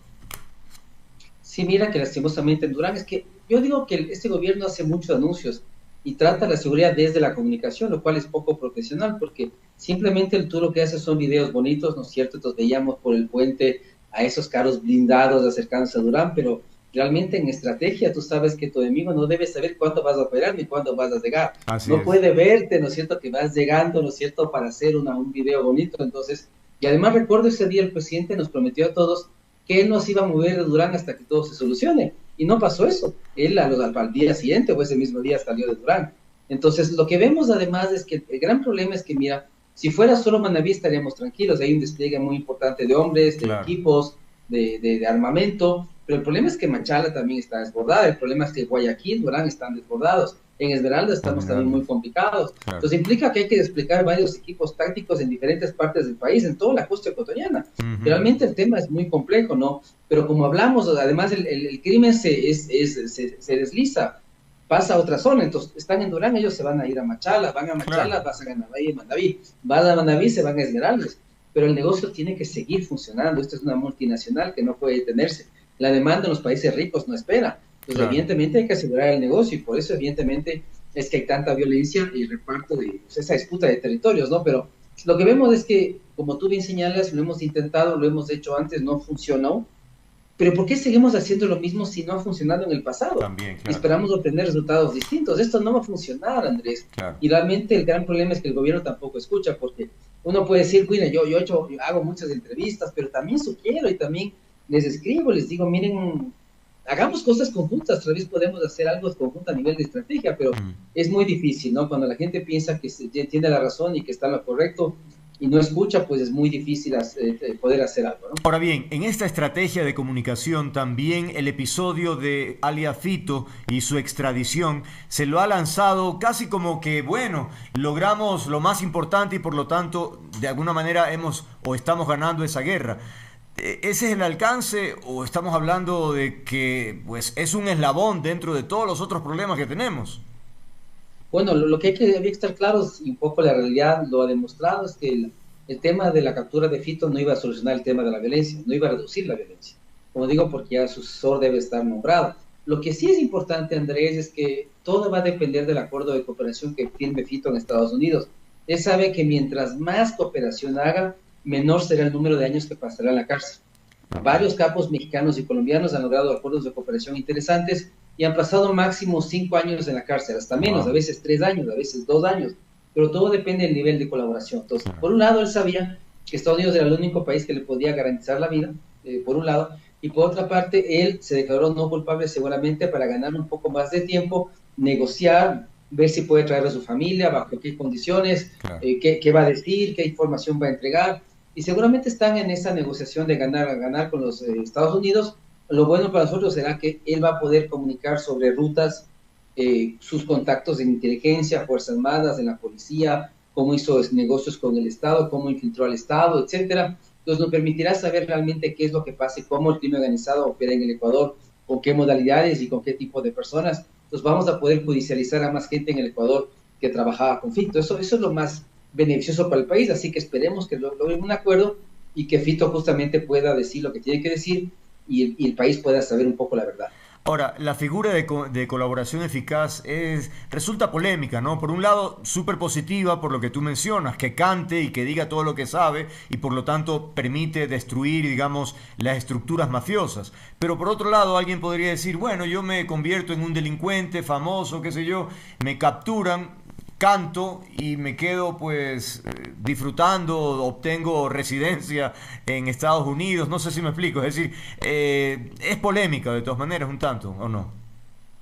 Sí, mira que lastimosamente en Durán, es que yo digo que este gobierno hace muchos anuncios y trata la seguridad desde la comunicación, lo cual es poco profesional, porque simplemente tú lo que haces son videos bonitos, ¿no es cierto? Entonces veíamos por el puente a esos carros blindados acercándose a Durán, pero realmente en estrategia tú sabes que tu enemigo no debe saber cuándo vas a operar ni cuándo vas a llegar. No puede verte, ¿no es cierto?, que vas llegando, ¿no es cierto?, para hacer un video bonito. Entonces, y además recuerdo ese día el presidente nos prometió a todos que él nos iba a mover de Durán hasta que todo se solucione, y no pasó eso. Él al día siguiente o ese mismo día salió de Durán. Entonces, lo que vemos además es que el gran problema es que, mira, si fuera solo Manabí estaríamos tranquilos, hay un despliegue muy importante de hombres, de equipos, de armamento, pero el problema es que Machala también está desbordada, el problema es que Guayaquil, Durán están desbordados, en Esmeralda estamos también muy complicados. Entonces implica que hay que desplegar varios equipos tácticos en diferentes partes del país, en toda la costa ecuatoriana. Realmente el tema es muy complejo, ¿no? Pero como hablamos, además el crimen se desliza, pasa a otra zona. Entonces están en Durán, ellos se van a ir a Machala, van a Machala, pasan a Manabí, van a Manabí, se van a Esmeraldas. Pero el negocio tiene que seguir funcionando. Esto es una multinacional que no puede detenerse. La demanda en los países ricos no espera. Entonces, evidentemente hay que asegurar el negocio, y por eso, evidentemente, es que hay tanta violencia y reparto de esa disputa de territorios, ¿no? Pero lo que vemos es que, como tú bien señalas, lo hemos intentado, lo hemos hecho antes, no funcionó. Pero ¿por qué seguimos haciendo lo mismo si no ha funcionado en el pasado? También, claro. Esperamos obtener resultados distintos. Esto no va a funcionar, Andrés. Claro. Y realmente el gran problema es que el gobierno tampoco escucha, porque uno puede decir, mira, yo hago muchas entrevistas, pero también sugiero y también les escribo, les digo, miren, hagamos cosas conjuntas, tal vez podemos hacer algo conjunto a nivel de estrategia, pero es muy difícil, ¿no? Cuando la gente piensa que tiene la razón y que está en lo correcto y no escucha, pues es muy difícil poder hacer algo, ¿no? Ahora bien, en esta estrategia de comunicación también el episodio de Alia Fito y su extradición se lo ha lanzado casi como que, bueno, logramos lo más importante y por lo tanto de alguna manera estamos ganando esa guerra. ¿Ese es el alcance o estamos hablando de que pues es un eslabón dentro de todos los otros problemas que tenemos? Bueno, lo que había que estar claros, y un poco la realidad lo ha demostrado, es que el tema de la captura de Fito no iba a solucionar el tema de la violencia, no iba a reducir la violencia. Como digo, porque ya su sucesor debe estar nombrado. Lo que sí es importante, Andrés, es que todo va a depender del acuerdo de cooperación que firme Fito en Estados Unidos. Él sabe que mientras más cooperación haga, menor será el número de años que pasará en la cárcel. Varios capos mexicanos y colombianos han logrado acuerdos de cooperación interesantes y han pasado máximo 5 años en la cárcel, hasta menos, a veces 3 años, a veces 2 años, pero todo depende del nivel de colaboración. Entonces, por un lado, él sabía que Estados Unidos era el único país que le podía garantizar la vida, por un lado, y por otra parte, él se declaró no culpable seguramente para ganar un poco más de tiempo, negociar, ver si puede traer a su familia, bajo qué condiciones, qué va a decir, qué información va a entregar, y seguramente están en esa negociación de ganar con los Estados Unidos. Lo bueno para nosotros será que él va a poder comunicar sobre rutas, sus contactos en inteligencia, Fuerzas Armadas, en la policía, cómo hizo negocios con el Estado, cómo infiltró al Estado, etcétera. Entonces nos permitirá saber realmente qué es lo que pasa y cómo el crimen organizado opera en el Ecuador, con qué modalidades y con qué tipo de personas. Entonces vamos a poder judicializar a más gente en el Ecuador que trabajaba con Fito. Eso es lo más beneficioso para el país, así que esperemos que logren un acuerdo y que Fito justamente pueda decir lo que tiene que decir y el país pueda saber un poco la verdad. Ahora, la figura de colaboración eficaz resulta polémica, ¿no? Por un lado, súper positiva por lo que tú mencionas, que cante y que diga todo lo que sabe y por lo tanto permite destruir, digamos, las estructuras mafiosas. Pero por otro lado, alguien podría decir, bueno, yo me convierto en un delincuente famoso, qué sé yo, me capturan, canto y me quedo pues disfrutando, obtengo residencia en Estados Unidos, no sé si me explico, es decir, es polémica de todas maneras un tanto, ¿o no?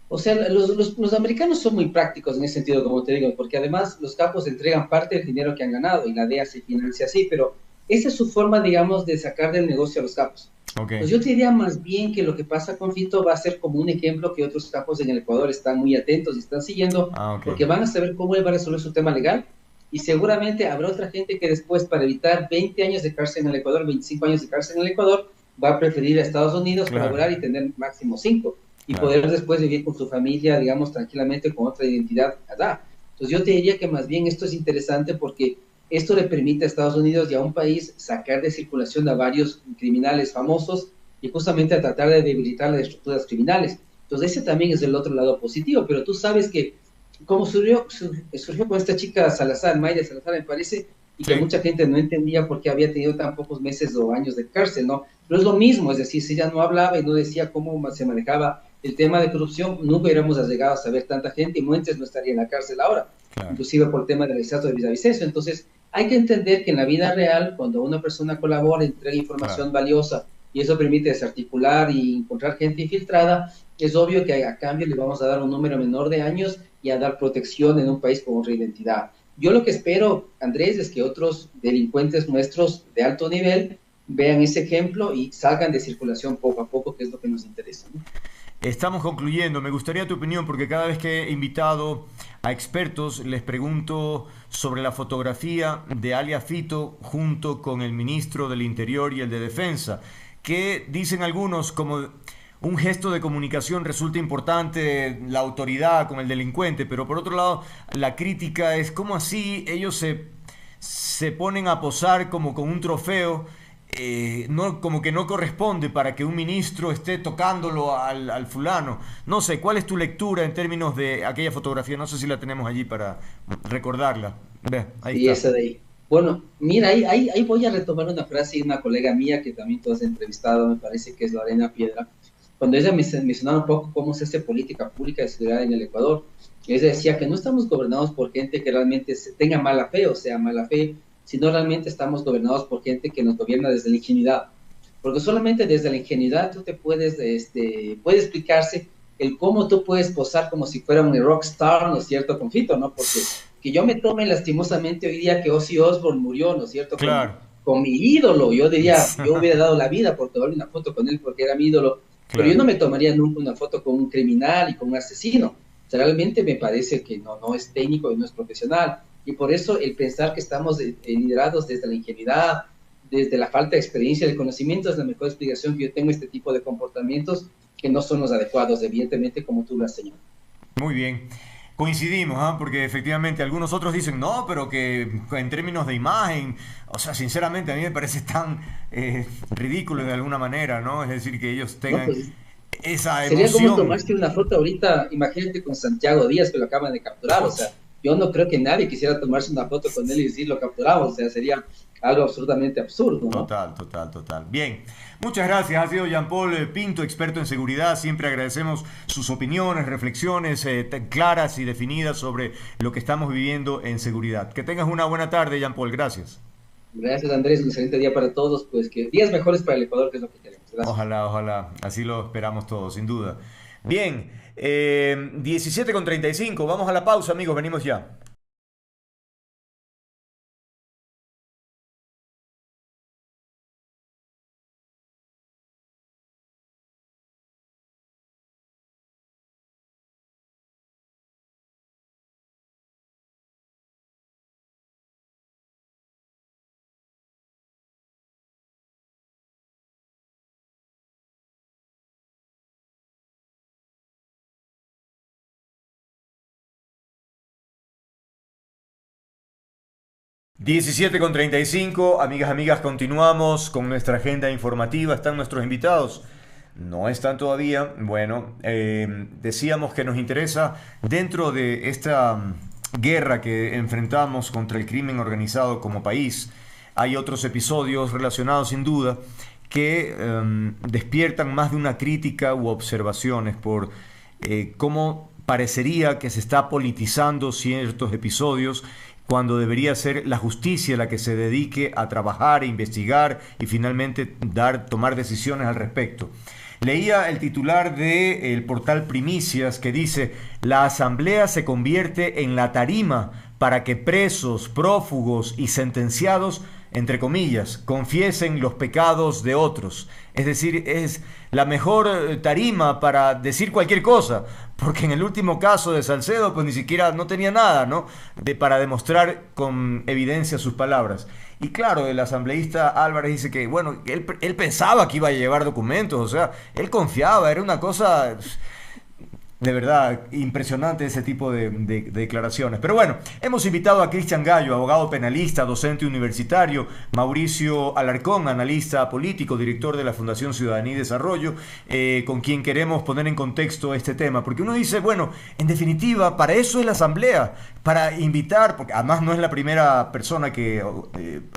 O sea, los americanos son muy prácticos en ese sentido, como te digo, porque además los capos entregan parte del dinero que han ganado y la DEA se financia así, pero esa es su forma, digamos, de sacar del negocio a los capos. Okay. Pues yo te diría más bien que lo que pasa con Fito va a ser como un ejemplo que otros capos en el Ecuador están muy atentos y están siguiendo, okay, porque van a saber cómo él va a resolver su tema legal y seguramente habrá otra gente que después, para evitar 20 años de cárcel en el Ecuador, 25 años de cárcel en el Ecuador, va a preferir a Estados Unidos, claro, colaborar y tener máximo 5 y claro, poder después vivir con su familia, digamos, tranquilamente con otra identidad allá. Entonces yo te diría que más bien esto es interesante porque esto le permite a Estados Unidos y a un país sacar de circulación a varios criminales famosos y justamente a tratar de debilitar las estructuras criminales. Entonces ese también es el otro lado positivo, pero tú sabes que como surgió con esta chica Salazar, Mayra Salazar, me parece, y que mucha gente no entendía por qué había tenido tan pocos meses o años de cárcel, ¿no? Pero es lo mismo, es decir, si ella no hablaba y no decía cómo se manejaba el tema de corrupción, nunca hubiéramos llegado a saber tanta gente y Muentes no estaría en la cárcel ahora, claro, inclusive por el tema del exceso de Villavicencio. Entonces hay que entender que en la vida real, cuando una persona colabora, entrega información, claro, valiosa, y eso permite desarticular y encontrar gente infiltrada, es obvio que a cambio le vamos a dar un número menor de años y a dar protección en un país con otra identidad. Yo lo que espero, Andrés, es que otros delincuentes nuestros de alto nivel vean ese ejemplo y salgan de circulación poco a poco, que es lo que nos interesa, ¿no? Estamos concluyendo. Me gustaría tu opinión porque cada vez que he invitado a expertos les pregunto sobre la fotografía de Alia Fito junto con el ministro del Interior y el de Defensa, que dicen algunos como un gesto de comunicación resulta importante, la autoridad con el delincuente, pero por otro lado la crítica es cómo así ellos se ponen a posar como con un trofeo, no, como que no corresponde para que un ministro esté tocándolo al fulano. No sé, ¿cuál es tu lectura en términos de aquella fotografía? No sé si la tenemos allí para recordarla. Ve, ahí y está. Esa de ahí. Bueno, mira, ahí voy a retomar una frase de una colega mía que también tú has entrevistado, me parece que es Lorena Piedra, cuando ella mencionaba un poco cómo se hace política pública de seguridad en el Ecuador. Ella decía que no estamos gobernados por gente que realmente tenga mala fe, o sea, mala fe, sino realmente estamos gobernados por gente que nos gobierna desde la ingenuidad. porque solamente desde la ingenuidad tú te puedes, puede explicarse el cómo tú puedes posar como si fuera un rockstar, ¿no es cierto?, con Fito, ¿no? Porque que yo me tome lastimosamente hoy día que Ozzy Osbourne murió, ¿no es cierto?, Claro, con mi ídolo, yo diría, yo hubiera dado la vida por tomarle una foto con él porque era mi ídolo, pero yo claro. no me tomaría nunca una foto con un criminal y con un asesino. O sea, realmente me parece que no es técnico y no es profesional. Y por eso el pensar que estamos liderados desde la ingenuidad, desde la falta de experiencia, de conocimiento, es la mejor explicación que yo tengo este tipo de comportamientos que no son los adecuados, evidentemente, como tú lo has señalado. Muy bien. Coincidimos, ¿ah? Porque efectivamente algunos otros dicen, no, pero que en términos de imagen, o sea, sinceramente a mí me parece tan ridículo de alguna manera, ¿no? Es decir, que ellos ¿No? tengan Pues esa sería como emoción. tomarse una foto ahorita, imagínate con Santiago Díaz que lo acaban de capturar, o sea, yo no creo que nadie quisiera tomarse una foto con él y decir lo capturamos, o sea, sería algo absolutamente absurdo, ¿no? Total, total, total. Bien, muchas gracias. Ha sido Jean-Paul Pinto, experto en seguridad. Siempre agradecemos sus opiniones, reflexiones claras y definidas sobre lo que estamos viviendo en seguridad. Que tengas una buena tarde, Jean-Paul. Gracias. Gracias Andrés, un excelente día para todos, pues que días mejores para el Ecuador, que es lo que queremos. Gracias. Ojalá, ojalá. Así lo esperamos todos, sin duda. Bien, 17:35. Vamos a la pausa, amigos. Venimos ya. Diecisiete con 35, amigas, amigas, continuamos con nuestra agenda informativa. ¿Están nuestros invitados? No están todavía. Bueno, decíamos que nos interesa dentro de esta guerra que enfrentamos contra el crimen organizado como país. Hay otros episodios relacionados sin duda que despiertan más de una crítica u observaciones por cómo parecería que se está politizando ciertos episodios cuando debería ser la justicia la que se dedique a trabajar, e investigar y finalmente tomar decisiones al respecto. Leía el titular del portal Primicias que dice: la asamblea se convierte en la tarima para que presos, prófugos y sentenciados, entre comillas, confiesen los pecados de otros. Es decir, es la mejor tarima para decir cualquier cosa, porque en el último caso de Salcedo, pues ni siquiera no tenía nada, ¿no? Para demostrar con evidencia sus palabras. Y claro, el asambleísta Álvarez dice que, bueno, él pensaba que iba a llevar documentos, o sea, él confiaba, era una cosa de verdad impresionante ese tipo de declaraciones. Pero bueno, hemos invitado a Cristian Gallo, abogado penalista, docente universitario, Mauricio Alarcón, analista político, director de la Fundación Ciudadanía y Desarrollo, con quien queremos poner en contexto este tema, porque uno dice, bueno, en definitiva, para eso es la asamblea, para invitar, porque además no es la primera persona que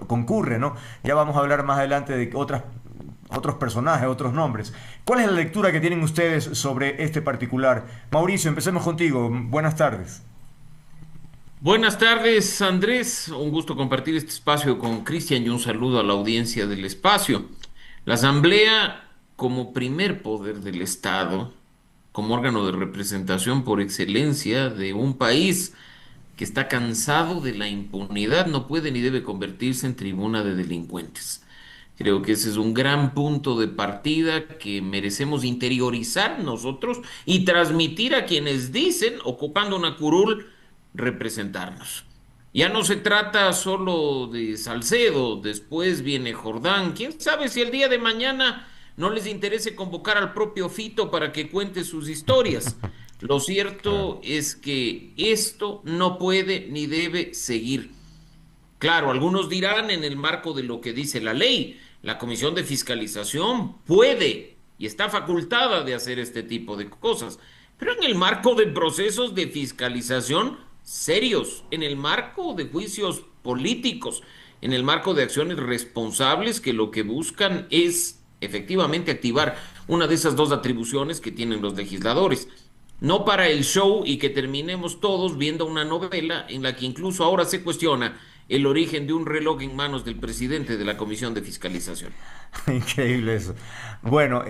concurre, ¿no? Ya vamos a hablar más adelante de otros personajes, otros nombres. ¿Cuál es la lectura que tienen ustedes sobre este particular? Mauricio, empecemos contigo. Buenas tardes. Buenas tardes, Andrés. Un gusto compartir este espacio con Cristian y un saludo a la audiencia del espacio. La Asamblea, como primer poder del Estado, como órgano de representación por excelencia de un país que está cansado de la impunidad, no puede ni debe convertirse en tribuna de delincuentes. Creo que ese es un gran punto de partida que merecemos interiorizar nosotros y transmitir a quienes dicen, ocupando una curul, representarnos. Ya no se trata solo de Salcedo, después viene Jordán. ¿Quién sabe si el día de mañana no les interese convocar al propio Fito para que cuente sus historias? Lo Claro. cierto es que esto no puede ni debe seguir. Claro, algunos dirán en el marco de lo que dice la ley, la Comisión de Fiscalización puede y está facultada de hacer este tipo de cosas, pero en el marco de procesos de fiscalización serios, en el marco de juicios políticos, en el marco de acciones responsables que lo que buscan es efectivamente activar una de esas dos atribuciones que tienen los legisladores. No para el show y que terminemos todos viendo una novela en la que incluso ahora se cuestiona el origen de un reloj en manos del presidente de la Comisión de Fiscalización. Increíble eso. Bueno,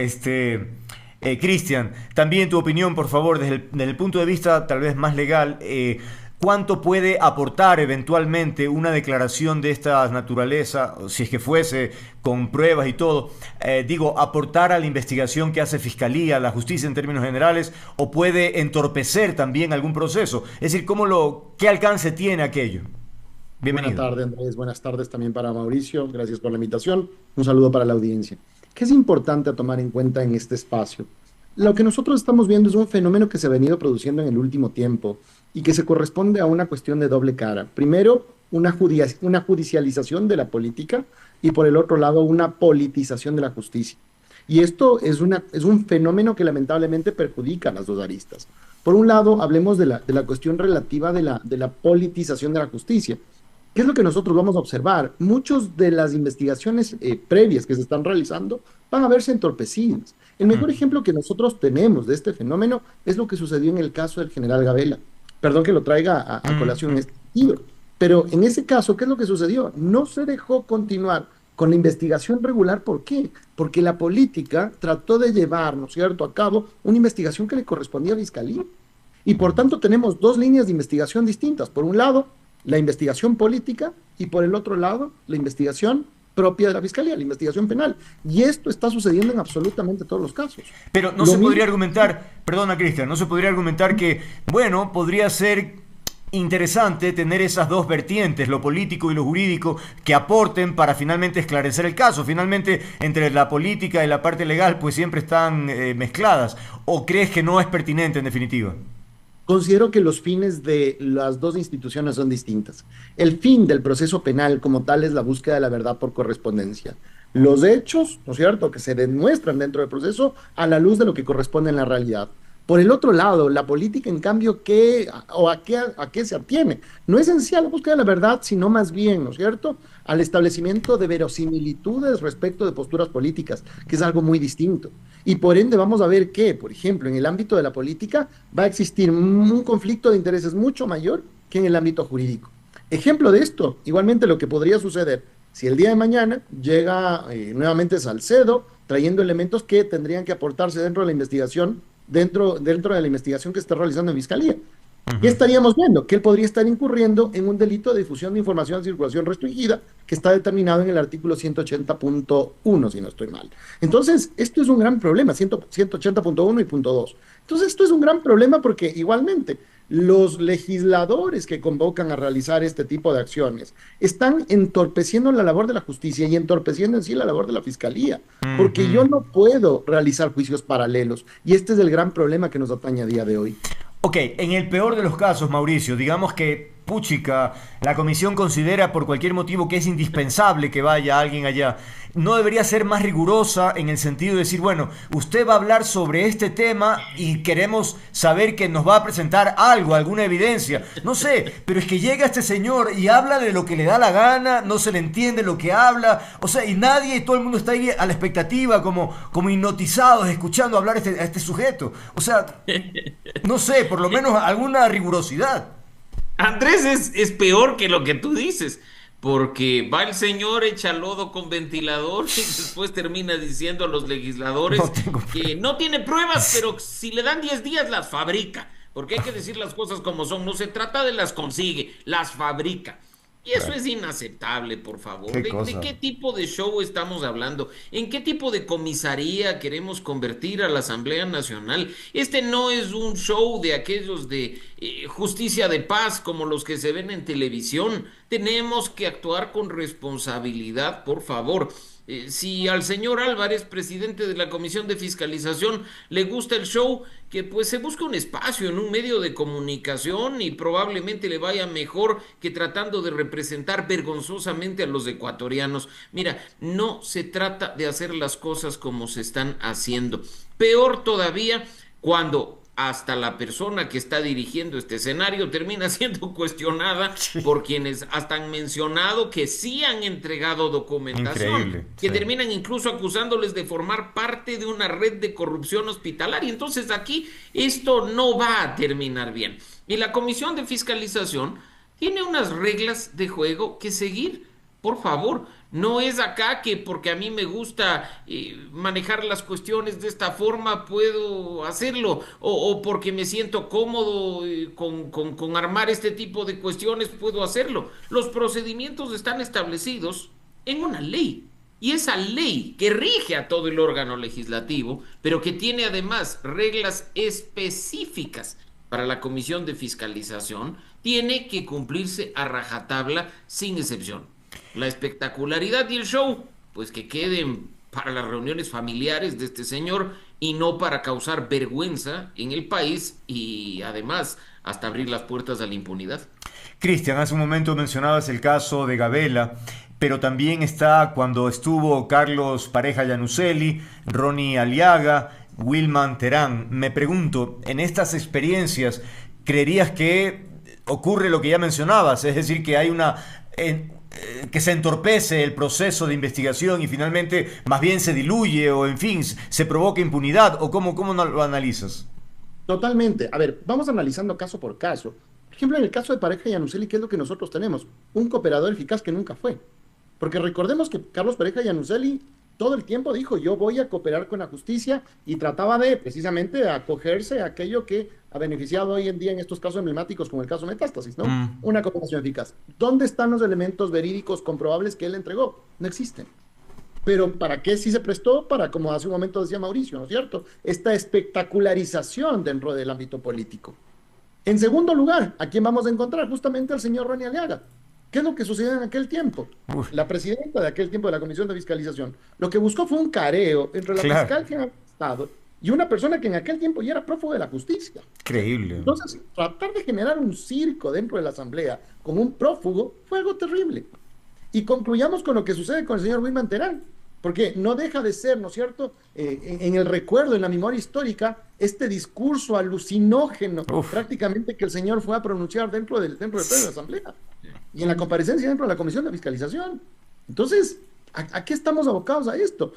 Cristian, también tu opinión, por favor, desde el punto de vista tal vez más legal, ¿cuánto puede aportar eventualmente una declaración de esta naturaleza, si es que fuese con pruebas y todo, aportar a la investigación que hace Fiscalía, la justicia en términos generales, o puede entorpecer también algún proceso? Es decir, ¿qué alcance tiene aquello? Bienvenido. Buenas tardes, Andrés. Buenas tardes también para Mauricio. Gracias por la invitación. Un saludo para la audiencia. ¿Qué es importante a tomar en cuenta en este espacio? Lo que nosotros estamos viendo es un fenómeno que se ha venido produciendo en el último tiempo y que se corresponde a una cuestión de doble cara. Primero, una judicialización de la política y por el otro lado, una politización de la justicia. Y esto es un fenómeno que lamentablemente perjudica a las dos aristas. Por un lado, hablemos de la cuestión relativa de la politización de la justicia. ¿Qué es lo que nosotros vamos a observar? Muchas de las investigaciones previas que se están realizando van a verse entorpecidas. El mejor ejemplo que nosotros tenemos de este fenómeno es lo que sucedió en el caso del general Gabela. Perdón que lo traiga a colación en este sentido. Pero en ese caso, ¿qué es lo que sucedió? No se dejó continuar con la investigación regular. ¿Por qué? Porque la política trató de llevar, ¿no es cierto?, a cabo una investigación que le correspondía a Fiscalía. Y por tanto tenemos dos líneas de investigación distintas. Por un lado, la investigación política y por el otro lado, la investigación propia de la Fiscalía, la investigación penal. Y esto está sucediendo en absolutamente todos los casos. Pero no se podría argumentar, perdona Cristian, no se podría argumentar que, bueno, podría ser interesante tener esas dos vertientes, lo político y lo jurídico, que aporten para finalmente esclarecer el caso. Finalmente, entre la política y la parte legal, pues siempre están mezcladas. ¿O crees que no es pertinente en definitiva? Considero que los fines de las dos instituciones son distintas. El fin del proceso penal como tal es la búsqueda de la verdad por correspondencia. Los hechos, ¿no es cierto?, que se demuestran dentro del proceso a la luz de lo que corresponde en la realidad. Por el otro lado, la política, en cambio, ¿a qué se atiene? No es esencial la búsqueda de la verdad, sino más bien, ¿no es cierto?, al establecimiento de verosimilitudes respecto de posturas políticas, que es algo muy distinto. Y por ende vamos a ver que, por ejemplo, en el ámbito de la política va a existir un conflicto de intereses mucho mayor que en el ámbito jurídico. Ejemplo de esto, igualmente lo que podría suceder si el día de mañana llega nuevamente Salcedo trayendo elementos que tendrían que aportarse dentro de la investigación, dentro de la investigación que está realizando en Fiscalía. ¿Qué estaríamos viendo? Que él podría estar incurriendo en un delito de difusión de información de circulación restringida que está determinado en el artículo 180.1, si no estoy mal. Entonces, esto es un gran problema, 180.1 y punto 2. Entonces, esto es un gran problema porque igualmente los legisladores que convocan a realizar este tipo de acciones están entorpeciendo la labor de la justicia y entorpeciendo en sí la labor de la Fiscalía, porque yo no puedo realizar juicios paralelos y este es el gran problema que nos atañe a día de hoy. Ok, en el peor de los casos, Mauricio, digamos que, puchica, la comisión considera por cualquier motivo que es indispensable que vaya alguien allá. ¿No debería ser más rigurosa en el sentido de decir, bueno, usted va a hablar sobre este tema y queremos saber que nos va a presentar algo, alguna evidencia? No sé, pero es que llega este señor y habla de lo que le da la gana, no se le entiende lo que habla, o sea, y todo el mundo está ahí a la expectativa, como hipnotizados, escuchando hablar a este sujeto. O sea, no sé, por lo menos alguna rigurosidad. Andrés, es peor que lo que tú dices, porque va el señor, echa lodo con ventilador y después termina diciendo a los legisladores que no tiene pruebas, pero si le dan 10 días las fabrica, porque hay que decir las cosas como son, no se trata de las consigue, las fabrica. Y eso es inaceptable, por favor. ¿De qué tipo de show estamos hablando? ¿En qué tipo de comisaría queremos convertir a la Asamblea Nacional? Este no es un show de aquellos de justicia de paz como los que se ven en televisión. Tenemos que actuar con responsabilidad, por favor. Si al señor Álvarez, presidente de la Comisión de Fiscalización, le gusta el show, que pues se busque un espacio en un medio de comunicación y probablemente le vaya mejor que tratando de representar vergonzosamente a los ecuatorianos. Mira, no se trata de hacer las cosas como se están haciendo. Peor todavía cuando hasta la persona que está dirigiendo este escenario termina siendo cuestionada por quienes hasta han mencionado que sí han entregado documentación, que terminan incluso acusándoles de formar parte de una red de corrupción hospitalaria. Entonces aquí esto no va a terminar bien. Y la Comisión de Fiscalización tiene unas reglas de juego que seguir. Por favor, no es acá que porque a mí me gusta manejar las cuestiones de esta forma puedo hacerlo, o porque me siento cómodo con armar este tipo de cuestiones puedo hacerlo. Los procedimientos están establecidos en una ley. Y esa ley que rige a todo el órgano legislativo, pero que tiene además reglas específicas para la Comisión de Fiscalización, tiene que cumplirse a rajatabla sin excepción. La espectacularidad y el show, pues que queden para las reuniones familiares de este señor y no para causar vergüenza en el país y además hasta abrir las puertas a la impunidad. Cristian, hace un momento mencionabas el caso de Gabela, pero también está cuando estuvo Carlos Pareja Llanuselli, Ronnie Aliaga, Wilman Terán. Me pregunto, en estas experiencias, ¿creerías que ocurre lo que ya mencionabas? Es decir, que hay que se entorpece el proceso de investigación y finalmente más bien se diluye o en fin, se provoca impunidad, o cómo lo analizas? Totalmente. A ver, vamos analizando caso por caso. Por ejemplo, en el caso de Pareja Llanuselli, ¿qué es lo que nosotros tenemos? Un cooperador eficaz que nunca fue. Porque recordemos que Carlos Pareja Llanuselli todo el tiempo dijo, yo voy a cooperar con la justicia, y trataba de precisamente acogerse a aquello que ha beneficiado hoy en día en estos casos emblemáticos como el caso Metástasis, ¿no? Una cooperación eficaz. ¿Dónde están los elementos verídicos comprobables que él entregó? No existen. Pero ¿para qué sí se prestó? Para, como hace un momento decía Mauricio, ¿no es cierto?, esta espectacularización dentro del ámbito político. En segundo lugar, ¿a quién vamos a encontrar? Justamente al señor Ronnie Aliaga. ¿Qué es lo que sucedió en aquel tiempo? La presidenta de aquel tiempo de la Comisión de Fiscalización lo que buscó fue un careo entre la fiscal general del Estado y una persona que en aquel tiempo ya era prófugo de la justicia. Increíble. Entonces, tratar de generar un circo dentro de la Asamblea con un prófugo fue algo terrible. Y concluyamos con lo que sucede con el señor Wilman Terán, porque no deja de ser, ¿no es cierto?, en el recuerdo, en la memoria histórica, este discurso alucinógeno prácticamente que el señor fue a pronunciar dentro del pleno de la Asamblea y en la comparecencia dentro de la Comisión de Fiscalización. Entonces, ¿a qué estamos abocados a esto?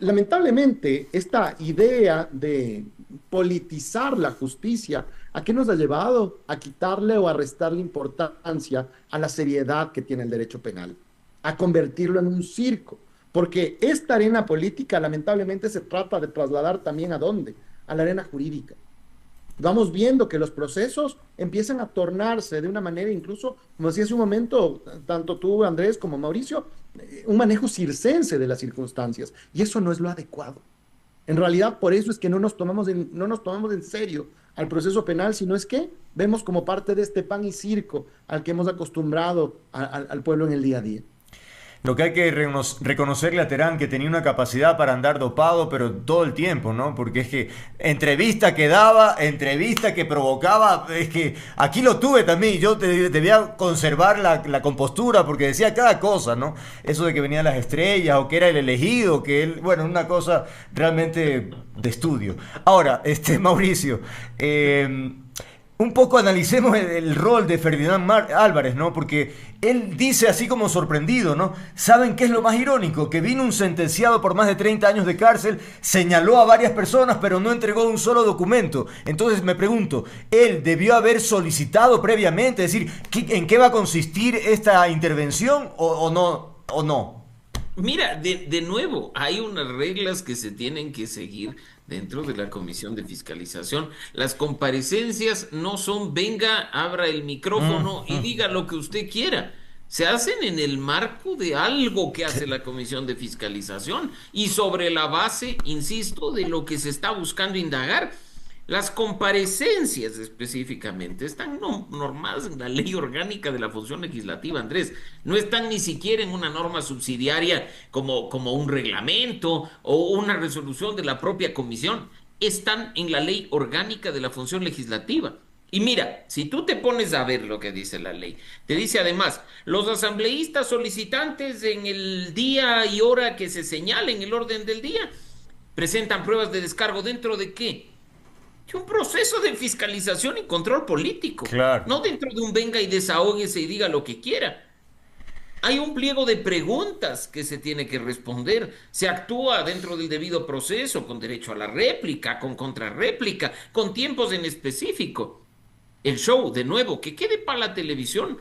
Lamentablemente, esta idea de politizar la justicia, ¿a qué nos ha llevado? A quitarle o a restarle importancia a la seriedad que tiene el derecho penal, a convertirlo en un circo, porque esta arena política lamentablemente se trata de trasladar también ¿a dónde? A la arena jurídica. Vamos viendo que los procesos empiezan a tornarse de una manera, incluso, como decía hace un momento, tanto tú, Andrés, como Mauricio, un manejo circense de las circunstancias, y eso no es lo adecuado. En realidad, por eso es que no nos tomamos en serio al proceso penal, sino es que vemos como parte de este pan y circo al que hemos acostumbrado al pueblo en el día a día. Lo que hay que reconocerle a Terán, que tenía una capacidad para andar dopado, pero todo el tiempo, ¿no? Porque es que entrevista que daba, entrevista que provocaba, es que aquí lo tuve también, yo debía conservar la compostura, porque decía cada cosa, ¿no? Eso de que venían las estrellas, o que era el elegido, que él, bueno, una cosa realmente de estudio. Ahora, Mauricio, un poco analicemos el rol de Ferdinand Álvarez, ¿no? Porque él dice así como sorprendido, ¿no? ¿Saben qué es lo más irónico? Que vino un sentenciado por más de 30 años de cárcel, señaló a varias personas, pero no entregó un solo documento. Entonces me pregunto, ¿él debió haber solicitado previamente? Es decir, ¿en qué va a consistir esta intervención o no? Mira, de nuevo, hay unas reglas que se tienen que seguir dentro de la Comisión de Fiscalización. Las comparecencias no son venga, abra el micrófono y diga lo que usted quiera. Se hacen en el marco de algo que hace la Comisión de Fiscalización y sobre la base, insisto, de lo que se está buscando indagar. Las comparecencias específicamente están normadas en la ley orgánica de la función legislativa, Andrés. No están ni siquiera en una norma subsidiaria como un reglamento o una resolución de la propia comisión. Están en la ley orgánica de la función legislativa. Y mira, si tú te pones a ver lo que dice la ley, te dice además, los asambleístas solicitantes en el día y hora que se señala en el orden del día presentan pruebas de descargo. ¿Dentro de qué? Un proceso de fiscalización y control político. Claro. No dentro de un venga y desahóguese y diga lo que quiera. Hay un pliego de preguntas que se tiene que responder. Se actúa dentro del debido proceso, con derecho a la réplica, con contrarréplica, con tiempos en específico. El show, de nuevo, que quede para la televisión.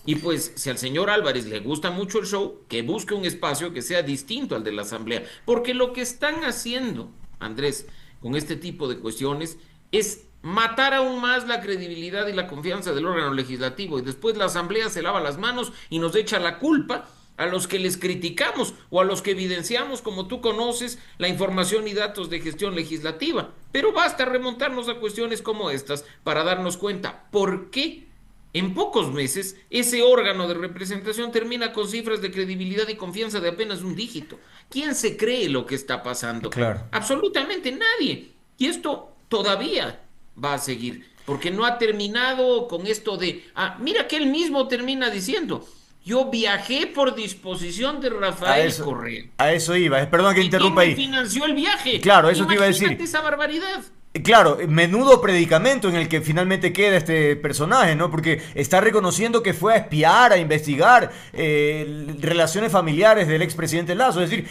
Y pues, si al señor Álvarez le gusta mucho el show, que busque un espacio que sea distinto al de la Asamblea. Porque lo que están haciendo, Andrés, con este tipo de cuestiones, es matar aún más la credibilidad y la confianza del órgano legislativo. Y después la Asamblea se lava las manos y nos echa la culpa a los que les criticamos o a los que evidenciamos, como tú conoces, la información y datos de gestión legislativa. Pero basta remontarnos a cuestiones como estas para darnos cuenta por qué en pocos meses ese órgano de representación termina con cifras de credibilidad y confianza de apenas un dígito. ¿Quién se cree lo que está pasando? Claro. Absolutamente nadie. Y esto todavía va a seguir, porque no ha terminado con esto de, mira que él mismo termina diciendo, yo viajé por disposición de A Rafael eso, Correa. a eso iba. Perdón que ¿Y quién interrumpa me ahí. financió el viaje? Claro, eso te iba a decir. Imagínate esa barbaridad. Claro, menudo predicamento en el que finalmente queda este personaje, ¿no? Porque está reconociendo que fue a espiar, a investigar relaciones familiares del expresidente Lazo. Es decir,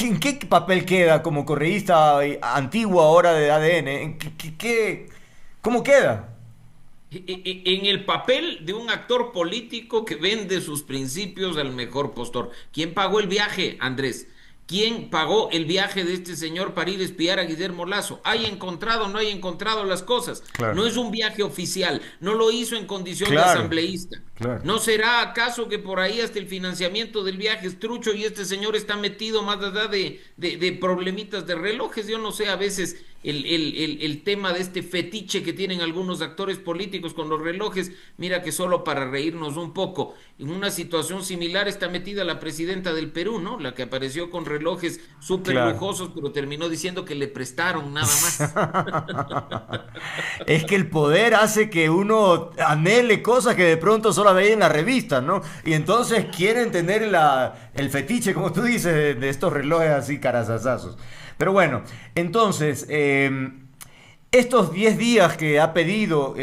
¿en qué papel queda como correísta antiguo ahora de ADN? ¿Cómo queda? En el papel de un actor político que vende sus principios al mejor postor. ¿Quién pagó el viaje, Andrés? ¿Quién pagó el viaje de este señor para ir a espiar a Guillermo Lazo? ¿Hay encontrado o no hay encontrado las cosas? Claro. No es un viaje oficial, no lo hizo en condición de Claro, asambleísta. claro. ¿No será acaso que por ahí hasta el financiamiento del viaje es trucho y este señor está metido más allá de problemitas de relojes? Yo no sé, a veces el tema de este fetiche que tienen algunos actores políticos con los relojes, mira que solo para reírnos un poco, en una situación similar está metida la presidenta del Perú, ¿no? La que apareció con relojes súper Claro. lujosos, pero terminó diciendo que le prestaron nada más. Es que el poder hace que uno anhele cosas que de pronto solo veía en la revista, ¿no? Y entonces quieren tener el fetiche, como tú dices, de estos relojes así carazazazos. Pero bueno, entonces, estos 10 días que ha pedido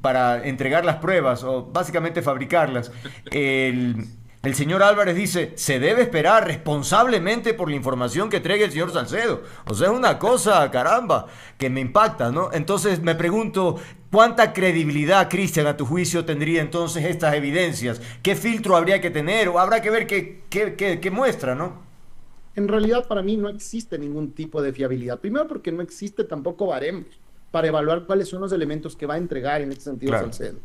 para entregar las pruebas, o básicamente fabricarlas, el señor Álvarez dice, se debe esperar responsablemente por la información que entregue el señor Salcedo. O sea, es una cosa, caramba, que me impacta, ¿no? Entonces me pregunto, ¿cuánta credibilidad, Cristian, a tu juicio tendría entonces estas evidencias? ¿Qué filtro habría que tener? O habrá que ver qué muestra, ¿no? En realidad, para mí no existe ningún tipo de fiabilidad. Primero, porque no existe tampoco baremos para evaluar cuáles son los elementos que va a entregar en este sentido Claro. Salcedo.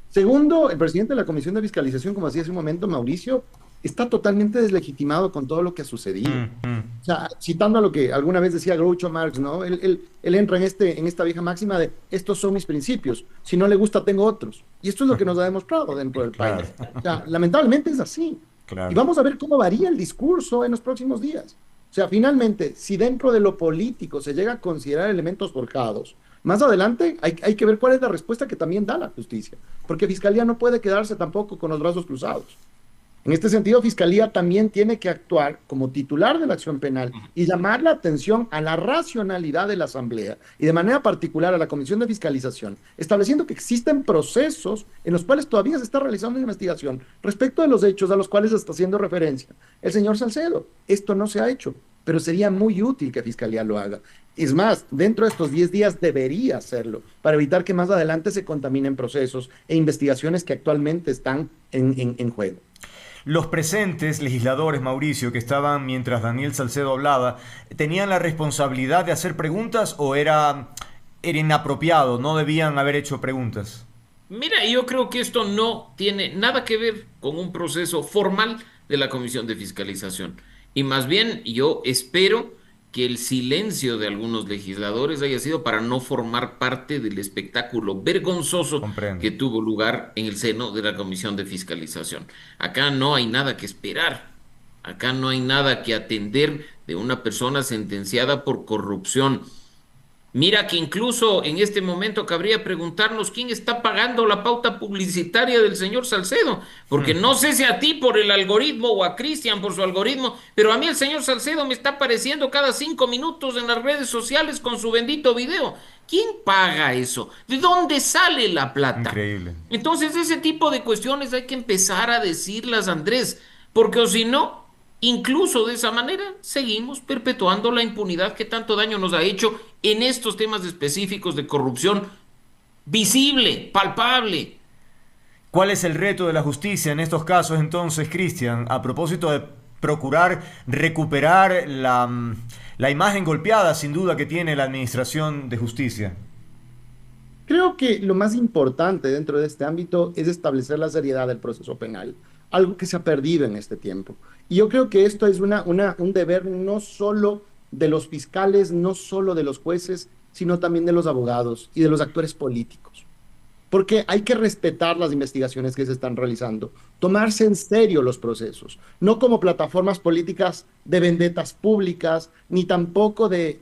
Segundo, el presidente de la Comisión de Fiscalización, como decía hace un momento Mauricio, está totalmente deslegitimado con todo lo que ha sucedido. O sea, citando a lo que alguna vez decía Groucho Marx, ¿no? Él entra en esta vieja máxima de estos son mis principios, si no le gusta tengo otros. Y esto es lo que nos ha demostrado dentro del Claro. país. O sea, lamentablemente es así. Claro. Y vamos a ver cómo varía el discurso en los próximos días. O sea, finalmente, si dentro de lo político se llega a considerar elementos forjados, más adelante hay que ver cuál es la respuesta que también da la justicia, porque Fiscalía no puede quedarse tampoco con los brazos cruzados. En este sentido, Fiscalía también tiene que actuar como titular de la acción penal y llamar la atención a la racionalidad de la Asamblea y de manera particular a la Comisión de Fiscalización, estableciendo que existen procesos en los cuales todavía se está realizando una investigación respecto de los hechos a los cuales está haciendo referencia el señor Salcedo. Esto no se ha hecho, pero sería muy útil que Fiscalía lo haga. Es más, dentro de estos 10 días debería hacerlo para evitar que más adelante se contaminen procesos e investigaciones que actualmente están en juego. Los presentes legisladores, Mauricio, que estaban mientras Daniel Salcedo hablaba, ¿tenían la responsabilidad de hacer preguntas o era inapropiado, no debían haber hecho preguntas? Mira, yo creo que esto no tiene nada que ver con un proceso formal de la Comisión de Fiscalización. Y más bien, yo espero que el silencio de algunos legisladores haya sido para no formar parte del espectáculo vergonzoso Comprendo. que tuvo lugar en el seno de la Comisión de Fiscalización. Acá no hay nada que esperar, acá no hay nada que atender de una persona sentenciada por corrupción. Mira que incluso en este momento cabría preguntarnos quién está pagando la pauta publicitaria del señor Salcedo, porque no sé si a ti por el algoritmo o a Cristian por su algoritmo, pero a mí el señor Salcedo me está apareciendo cada 5 minutos en las redes sociales con su bendito video. ¿Quién paga eso? ¿De dónde sale la plata? Increíble. Entonces ese tipo de cuestiones hay que empezar a decirlas, Andrés, porque o si no, incluso de esa manera seguimos perpetuando la impunidad que tanto daño nos ha hecho en estos temas específicos de corrupción visible, palpable. ¿Cuál es el reto de la justicia en estos casos entonces, Cristian, a propósito de procurar recuperar la imagen golpeada sin duda que tiene la administración de justicia? Creo que lo más importante dentro de este ámbito es establecer la seriedad del proceso penal, algo que se ha perdido en este tiempo. Y yo creo que esto es un deber no solo de los fiscales, no solo de los jueces, sino también de los abogados y de los actores políticos. Porque hay que respetar las investigaciones que se están realizando, tomarse en serio los procesos, no como plataformas políticas de vendetas públicas, ni tampoco de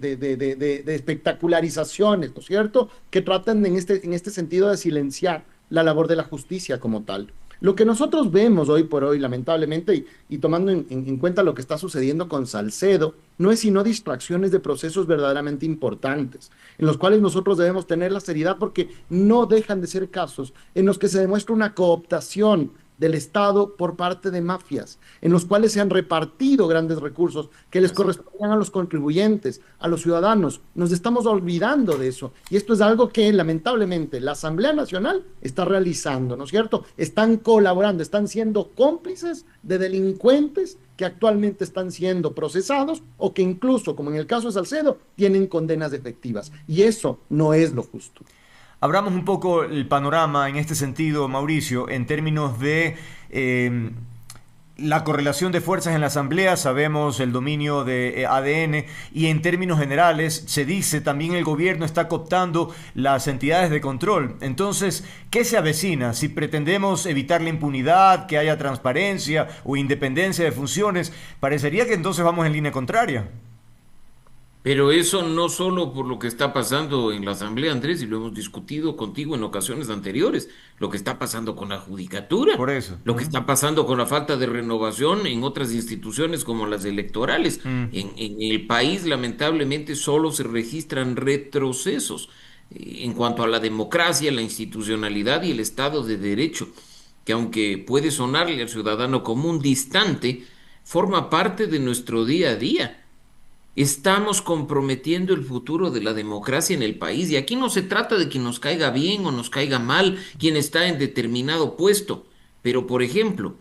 espectacularizaciones, ¿no es cierto?, que tratan en este sentido de silenciar la labor de la justicia como tal. Lo que nosotros vemos hoy por hoy, lamentablemente, y tomando en cuenta lo que está sucediendo con Salcedo, no es sino distracciones de procesos verdaderamente importantes, en los cuales nosotros debemos tener la seriedad porque no dejan de ser casos en los que se demuestra una cooptación del Estado por parte de mafias, en los cuales se han repartido grandes recursos que les correspondían a los contribuyentes, a los ciudadanos. Nos estamos olvidando de eso. Y esto es algo que lamentablemente la Asamblea Nacional está realizando, ¿no es cierto? Están colaborando, están siendo cómplices de delincuentes que actualmente están siendo procesados o que incluso, como en el caso de Salcedo, tienen condenas efectivas. Y eso no es lo justo. Abramos un poco el panorama en este sentido, Mauricio, en términos de la correlación de fuerzas en la Asamblea, sabemos el dominio de ADN y en términos generales se dice también el gobierno está cooptando las entidades de control. Entonces, ¿qué se avecina? Si pretendemos evitar la impunidad, que haya transparencia o independencia de funciones, parecería que entonces vamos en línea contraria. Pero eso no solo por lo que está pasando en la Asamblea, Andrés, y lo hemos discutido contigo en ocasiones anteriores, lo que está pasando con la judicatura, Por eso. lo que está pasando con la falta de renovación en otras instituciones como las electorales. En el país, lamentablemente, solo se registran retrocesos en cuanto a la democracia, la institucionalidad y el Estado de Derecho, que aunque puede sonarle al ciudadano común distante, forma parte de nuestro día a día. Estamos comprometiendo el futuro de la democracia en el país y aquí no se trata de que nos caiga bien o nos caiga mal quien está en determinado puesto, pero por ejemplo,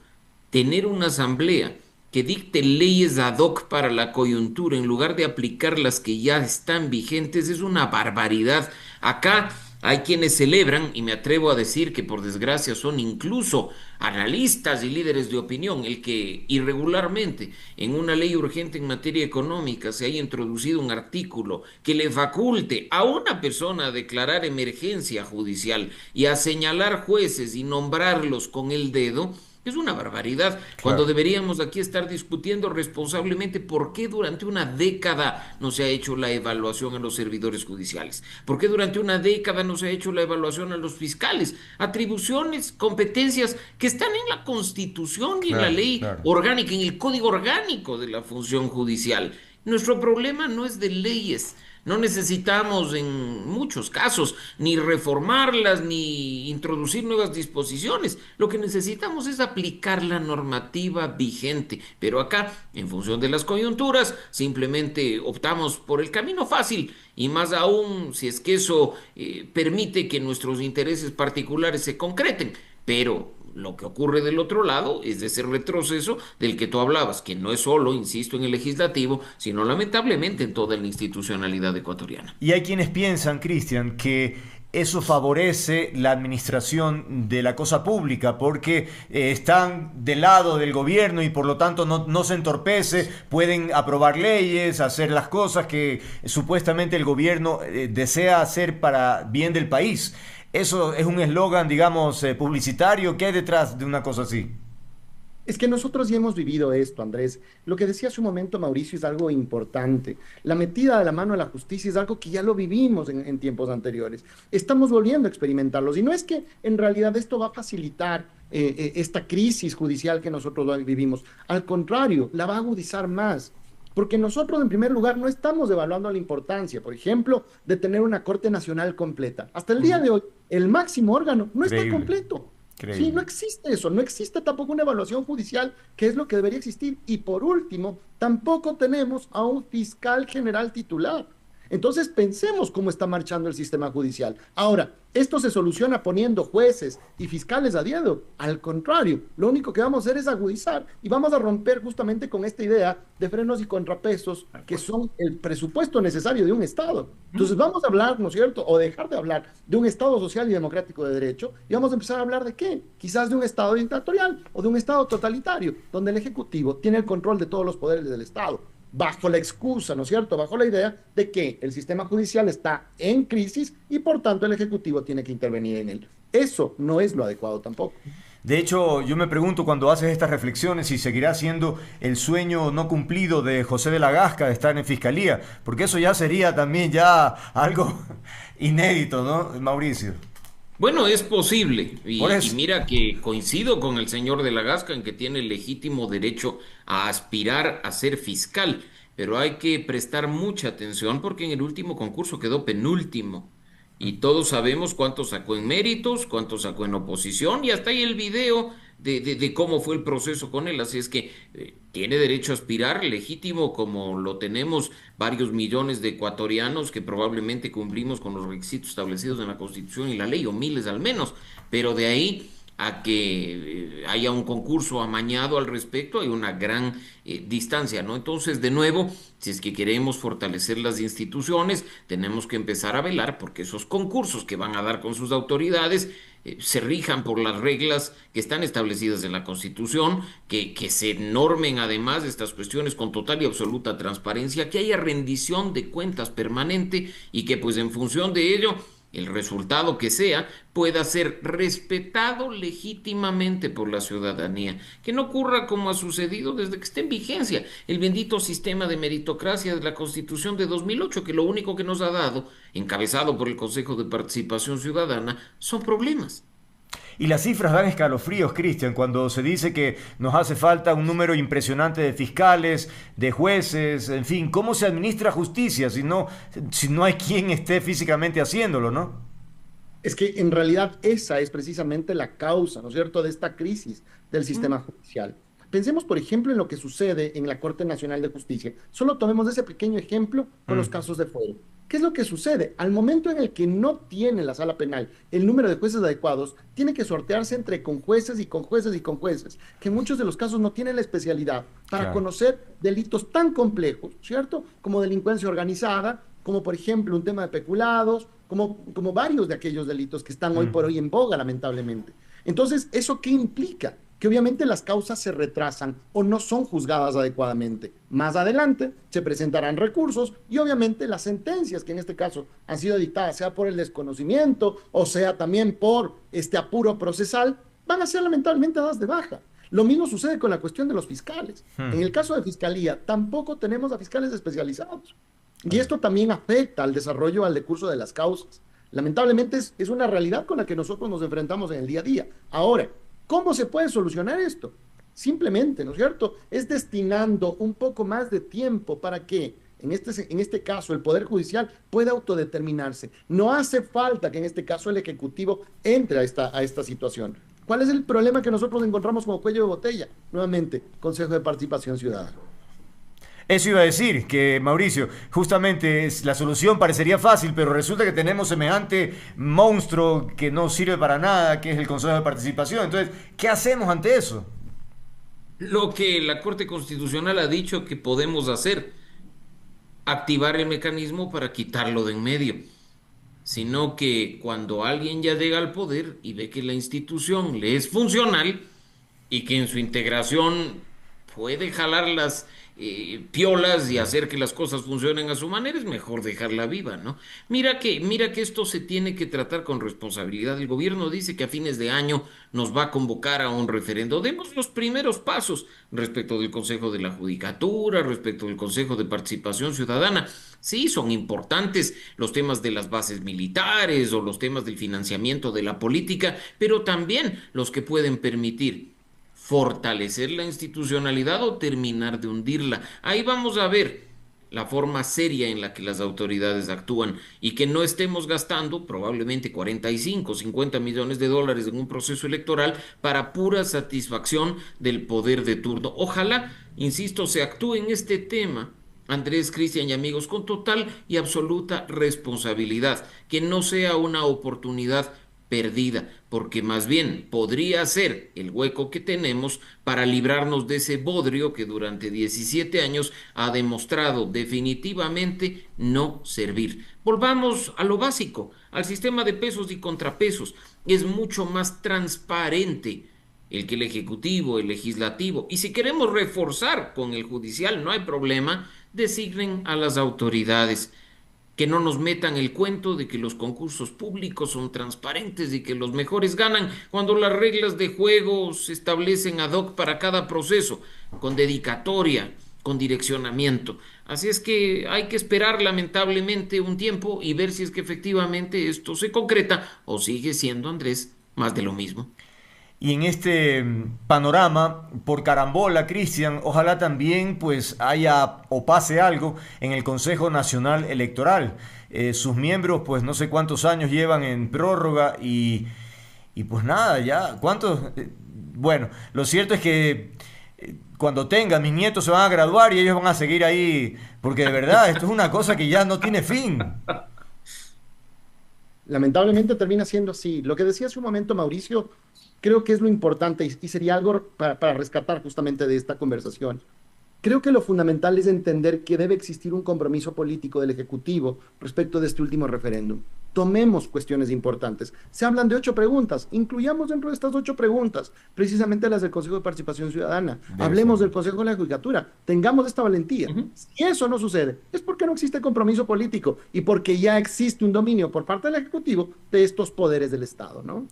tener una asamblea que dicte leyes ad hoc para la coyuntura en lugar de aplicar las que ya están vigentes es una barbaridad. Acá hay quienes celebran, y me atrevo a decir que por desgracia son incluso analistas y líderes de opinión, el que irregularmente en una ley urgente en materia económica se haya introducido un artículo que le faculte a una persona a declarar emergencia judicial y a señalar jueces y nombrarlos con el dedo. Es una barbaridad, cuando deberíamos aquí estar discutiendo responsablemente por qué durante una década no se ha hecho la evaluación a los servidores judiciales, por qué durante una década no se ha hecho la evaluación a los fiscales, atribuciones, competencias que están en la Constitución y en la ley orgánica, en el Código Orgánico de la Función Judicial. Nuestro problema no es de leyes. No necesitamos en muchos casos ni reformarlas ni introducir nuevas disposiciones. Lo que necesitamos es aplicar la normativa vigente. Pero acá, en función de las coyunturas, simplemente optamos por el camino fácil y más aún si es que eso permite que nuestros intereses particulares se concreten. Pero lo que ocurre del otro lado es de ese retroceso del que tú hablabas, que no es solo, insisto, en el legislativo, sino lamentablemente en toda la institucionalidad ecuatoriana. Y hay quienes piensan, Cristian, que eso favorece la administración de la cosa pública porque están del lado del gobierno y por lo tanto no se entorpece, pueden aprobar leyes, hacer las cosas que supuestamente el gobierno desea hacer para bien del país. Eso es un eslogan, digamos, publicitario. ¿Qué hay detrás de una cosa así? Es que nosotros ya hemos vivido esto, Andrés. Lo que decía hace un momento Mauricio es algo importante. La metida de la mano a la justicia es algo que ya lo vivimos en tiempos anteriores. Estamos volviendo a experimentarlos. Y no es que en realidad esto va a facilitar esta crisis judicial que nosotros vivimos. Al contrario, la va a agudizar más. Porque nosotros, en primer lugar, no estamos evaluando la importancia, por ejemplo, de tener una Corte Nacional completa. Hasta el día de hoy, el máximo órgano no está completo. Sí, no existe eso, no existe tampoco una evaluación judicial, que es lo que debería existir. Y por último, tampoco tenemos a un fiscal general titular. Entonces pensemos cómo está marchando el sistema judicial. Ahora, ¿esto se soluciona poniendo jueces y fiscales a dedo? Al contrario, lo único que vamos a hacer es agudizar y vamos a romper justamente con esta idea de frenos y contrapesos que son el presupuesto necesario de un Estado. Entonces vamos a hablar, ¿no es cierto? O dejar de hablar de un Estado social y democrático de derecho y vamos a empezar a hablar de qué? Quizás de un Estado dictatorial o de un Estado totalitario, donde el Ejecutivo tiene el control de todos los poderes del Estado, bajo la excusa, ¿no es cierto?, bajo la idea de que el sistema judicial está en crisis y por tanto el Ejecutivo tiene que intervenir en él. Eso no es lo adecuado tampoco. De hecho, yo me pregunto cuando haces estas reflexiones si seguirá siendo el sueño no cumplido de José de la Gasca de estar en fiscalía, porque eso ya sería también ya algo inédito, ¿no, Mauricio? Bueno, es posible, y Por eso. mira que coincido con el señor de la Gasca en que tiene el legítimo derecho a aspirar a ser fiscal, pero hay que prestar mucha atención porque en el último concurso quedó penúltimo y todos sabemos cuánto sacó en méritos, cuánto sacó en oposición y hasta ahí el video de cómo fue el proceso con él, así es que tiene derecho a aspirar, legítimo como lo tenemos varios millones de ecuatorianos que probablemente cumplimos con los requisitos establecidos en la Constitución y la ley, o miles al menos, pero de ahí a que haya un concurso amañado al respecto, hay una gran distancia, ¿no? Entonces, de nuevo, si es que queremos fortalecer las instituciones, tenemos que empezar a velar porque esos concursos que van a dar con sus autoridades se rijan por las reglas que están establecidas en la Constitución, que se normen además estas cuestiones con total y absoluta transparencia, que haya rendición de cuentas permanente y que pues en función de ello el resultado que sea pueda ser respetado legítimamente por la ciudadanía. Que no ocurra como ha sucedido desde que esté en vigencia el bendito sistema de meritocracia de la Constitución de 2008, que lo único que nos ha dado, encabezado por el Consejo de Participación Ciudadana, son problemas. Y las cifras dan escalofríos, Cristian, cuando se dice que nos hace falta un número impresionante de fiscales, de jueces, en fin, ¿cómo se administra justicia si no hay quien esté físicamente haciéndolo, ¿no? Es que en realidad esa es precisamente la causa, ¿no es cierto?, de esta crisis del sistema judicial. Pensemos, por ejemplo, en lo que sucede en la Corte Nacional de Justicia. Solo tomemos ese pequeño ejemplo con los casos de fuero. ¿Qué es lo que sucede? Al momento en el que no tiene la sala penal el número de jueces adecuados, tiene que sortearse entre con jueces y con jueces y con jueces, que en muchos de los casos no tienen la especialidad para Claro. conocer delitos tan complejos, ¿cierto?, como delincuencia organizada, como por ejemplo un tema de peculados, como varios de aquellos delitos que están hoy por hoy en boga, lamentablemente. Entonces, ¿eso qué implica? Que obviamente las causas se retrasan o no son juzgadas adecuadamente. Más adelante se presentarán recursos y obviamente las sentencias que en este caso han sido dictadas, sea por el desconocimiento o sea también por este apuro procesal, van a ser lamentablemente dadas de baja. Lo mismo sucede con la cuestión de los fiscales. En el caso de fiscalía, tampoco tenemos a fiscales especializados. Y esto también afecta al desarrollo, al decurso de las causas. Lamentablemente es una realidad con la que nosotros nos enfrentamos en el día a día. Ahora, ¿cómo se puede solucionar esto? Simplemente, ¿no es cierto?, es destinando un poco más de tiempo para que, en este caso, el Poder Judicial pueda autodeterminarse. No hace falta que en este caso el Ejecutivo entre a esta situación. ¿Cuál es el problema que nosotros encontramos como cuello de botella? Nuevamente, Consejo de Participación Ciudadana. Eso iba a decir, que Mauricio, justamente la solución parecería fácil, pero resulta que tenemos semejante monstruo que no sirve para nada, que es el Consejo de Participación. Entonces, ¿qué hacemos ante eso? Lo que la Corte Constitucional ha dicho que podemos hacer, activar el mecanismo para quitarlo de en medio, sino que cuando alguien ya llega al poder y ve que la institución le es funcional y que en su integración puede jalar las piolas y hacer que las cosas funcionen a su manera, es mejor dejarla viva, ¿no? Mira que esto se tiene que tratar con responsabilidad. El gobierno dice que a fines de año nos va a convocar a un referendo. Demos los primeros pasos respecto del Consejo de la Judicatura, respecto del Consejo de Participación Ciudadana. Sí, son importantes los temas de las bases militares o los temas del financiamiento de la política, pero también los que pueden permitir fortalecer la institucionalidad o terminar de hundirla. Ahí vamos a ver la forma seria en la que las autoridades actúan y que no estemos gastando probablemente 45, 50 millones de dólares en un proceso electoral para pura satisfacción del poder de turno. Ojalá, insisto, se actúe en este tema Andrés, Cristian y amigos, con total y absoluta responsabilidad, que no sea una oportunidad perdida, porque más bien podría ser el hueco que tenemos para librarnos de ese bodrio que durante 17 años ha demostrado definitivamente no servir. Volvamos a lo básico, al sistema de pesos y contrapesos. Es mucho más transparente el que el Ejecutivo, el Legislativo, y si queremos reforzar con el Judicial, no hay problema, designen a las autoridades, que no nos metan el cuento de que los concursos públicos son transparentes y que los mejores ganan cuando las reglas de juego se establecen ad hoc para cada proceso, con dedicatoria, con direccionamiento. Así es que hay que esperar lamentablemente un tiempo y ver si es que efectivamente esto se concreta o sigue siendo, Andrés, más de lo mismo. Y en este panorama, por carambola, Cristian, ojalá también pues haya o pase algo en el Consejo Nacional Electoral. Sus miembros pues no sé cuántos años llevan en prórroga y pues nada, ya, ¿cuántos? Bueno, lo cierto es que cuando tenga, mis nietos se van a graduar y ellos van a seguir ahí, porque de verdad esto es una cosa que ya no tiene fin. Lamentablemente termina siendo así. Lo que decía hace un momento Mauricio, creo que es lo importante y sería algo para rescatar justamente de esta conversación. Creo que lo fundamental es entender que debe existir un compromiso político del Ejecutivo respecto de este último referéndum. Tomemos cuestiones importantes. Se hablan de 8 preguntas. Incluyamos dentro de estas 8 preguntas precisamente las del Consejo de Participación Ciudadana. Debe ser. Hablemos del Consejo de la Judicatura. Tengamos esta valentía. Ujú. Si eso no sucede, es porque no existe compromiso político y porque ya existe un dominio por parte del Ejecutivo de estos poderes del Estado, ¿no?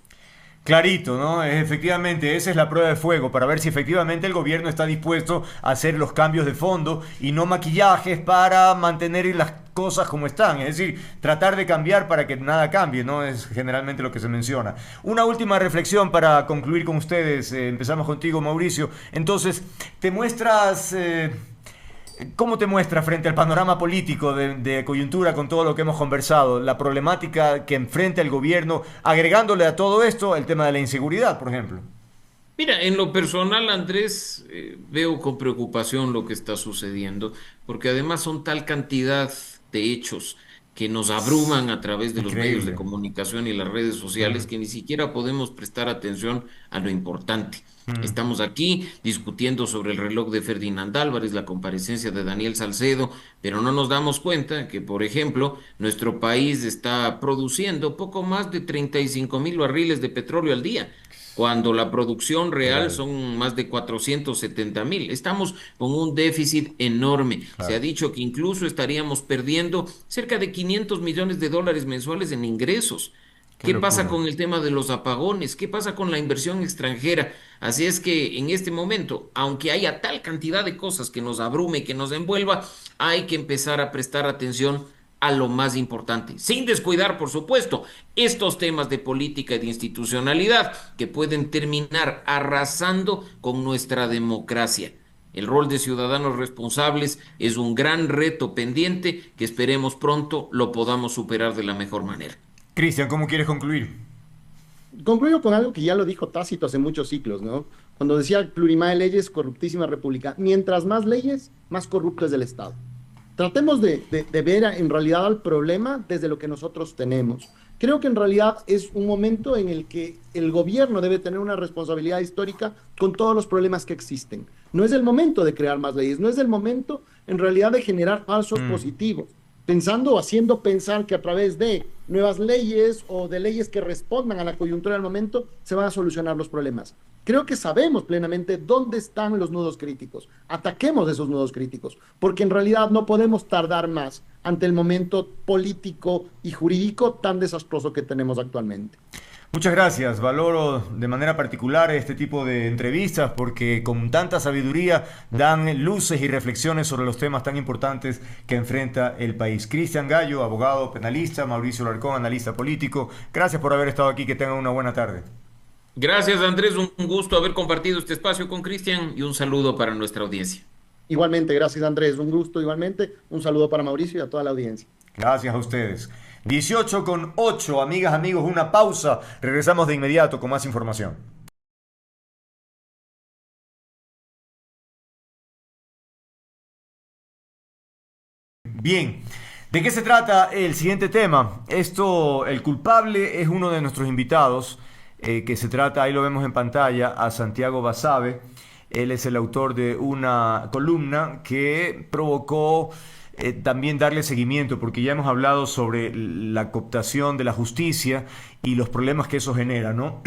Clarito, ¿no? Efectivamente, esa es la prueba de fuego para ver si efectivamente el gobierno está dispuesto a hacer los cambios de fondo y no maquillajes para mantener las cosas como están. Es decir, tratar de cambiar para que nada cambie, ¿no? Es generalmente lo que se menciona. Una última reflexión para concluir con ustedes. Empezamos contigo, Mauricio. Entonces, te muestras... ¿Cómo te muestra frente al panorama político de coyuntura con todo lo que hemos conversado, la problemática que enfrenta el gobierno, agregándole a todo esto el tema de la inseguridad, por ejemplo? Mira, en lo personal, Andrés, veo con preocupación lo que está sucediendo, porque además son tal cantidad de hechos que nos abruman a través de los medios de Increíble. comunicación y las redes sociales Mm, que ni siquiera podemos prestar atención a lo importante. mm. Estamos aquí discutiendo sobre el reloj de Ferdinand Álvarez, la comparecencia de Daniel Salcedo, pero no nos damos cuenta que, por ejemplo, nuestro país está produciendo poco más de 35.000 barriles de petróleo al día, cuando la producción real Real, son más de 470.000. Estamos con un déficit enorme. Se ha claro. dicho que incluso estaríamos perdiendo cerca de 500 millones de dólares mensuales en ingresos. Qué ¿Qué pasa locura. con el tema de los apagones? ¿Qué pasa con la inversión extranjera? Así es que en este momento, aunque haya tal cantidad de cosas que nos abrume, que nos envuelva, hay que empezar a prestar atención a lo más importante, sin descuidar, por supuesto, estos temas de política y de institucionalidad que pueden terminar arrasando con nuestra democracia. El rol de ciudadanos responsables es un gran reto pendiente que esperemos pronto lo podamos superar de la mejor manera. Cristian, ¿cómo quieres concluir? Concluyo con algo que ya lo dijo Tácito hace muchos ciclos, ¿no? Cuando decía plurimae leyes, corruptísima república. Mientras más leyes, más corrupto es el Estado. Tratemos de ver en realidad al problema desde lo que nosotros tenemos. Creo que en realidad es un momento en el que el gobierno debe tener una responsabilidad histórica con todos los problemas que existen. No es el momento de crear más leyes, no es el momento en realidad de generar falsos Mm. positivos, pensando o haciendo pensar que a través de nuevas leyes o de leyes que respondan a la coyuntura del momento se van a solucionar los problemas. Creo que sabemos plenamente dónde están los nudos críticos. Ataquemos esos nudos críticos, porque en realidad no podemos tardar más ante el momento político y jurídico tan desastroso que tenemos actualmente. Muchas gracias. Valoro de manera particular este tipo de entrevistas porque con tanta sabiduría dan luces y reflexiones sobre los temas tan importantes que enfrenta el país. Cristian Gallo, abogado penalista, Mauricio Larcón, analista político. Gracias por haber estado aquí. Que tengan una buena tarde. Gracias, Andrés. Un gusto haber compartido este espacio con Cristian y un saludo para nuestra audiencia. Igualmente, gracias Andrés, un gusto igualmente, un saludo para Mauricio y a toda la audiencia. Gracias a ustedes. 18:08, amigas, amigos, una pausa. Regresamos de inmediato con más información. Bien, ¿de qué se trata el siguiente tema? El culpable es uno de nuestros invitados, que se trata, ahí lo vemos en pantalla, a Santiago Basabe. Él es el autor de una columna que provocó también darle seguimiento, porque ya hemos hablado sobre la cooptación de la justicia y los problemas que eso genera, ¿no?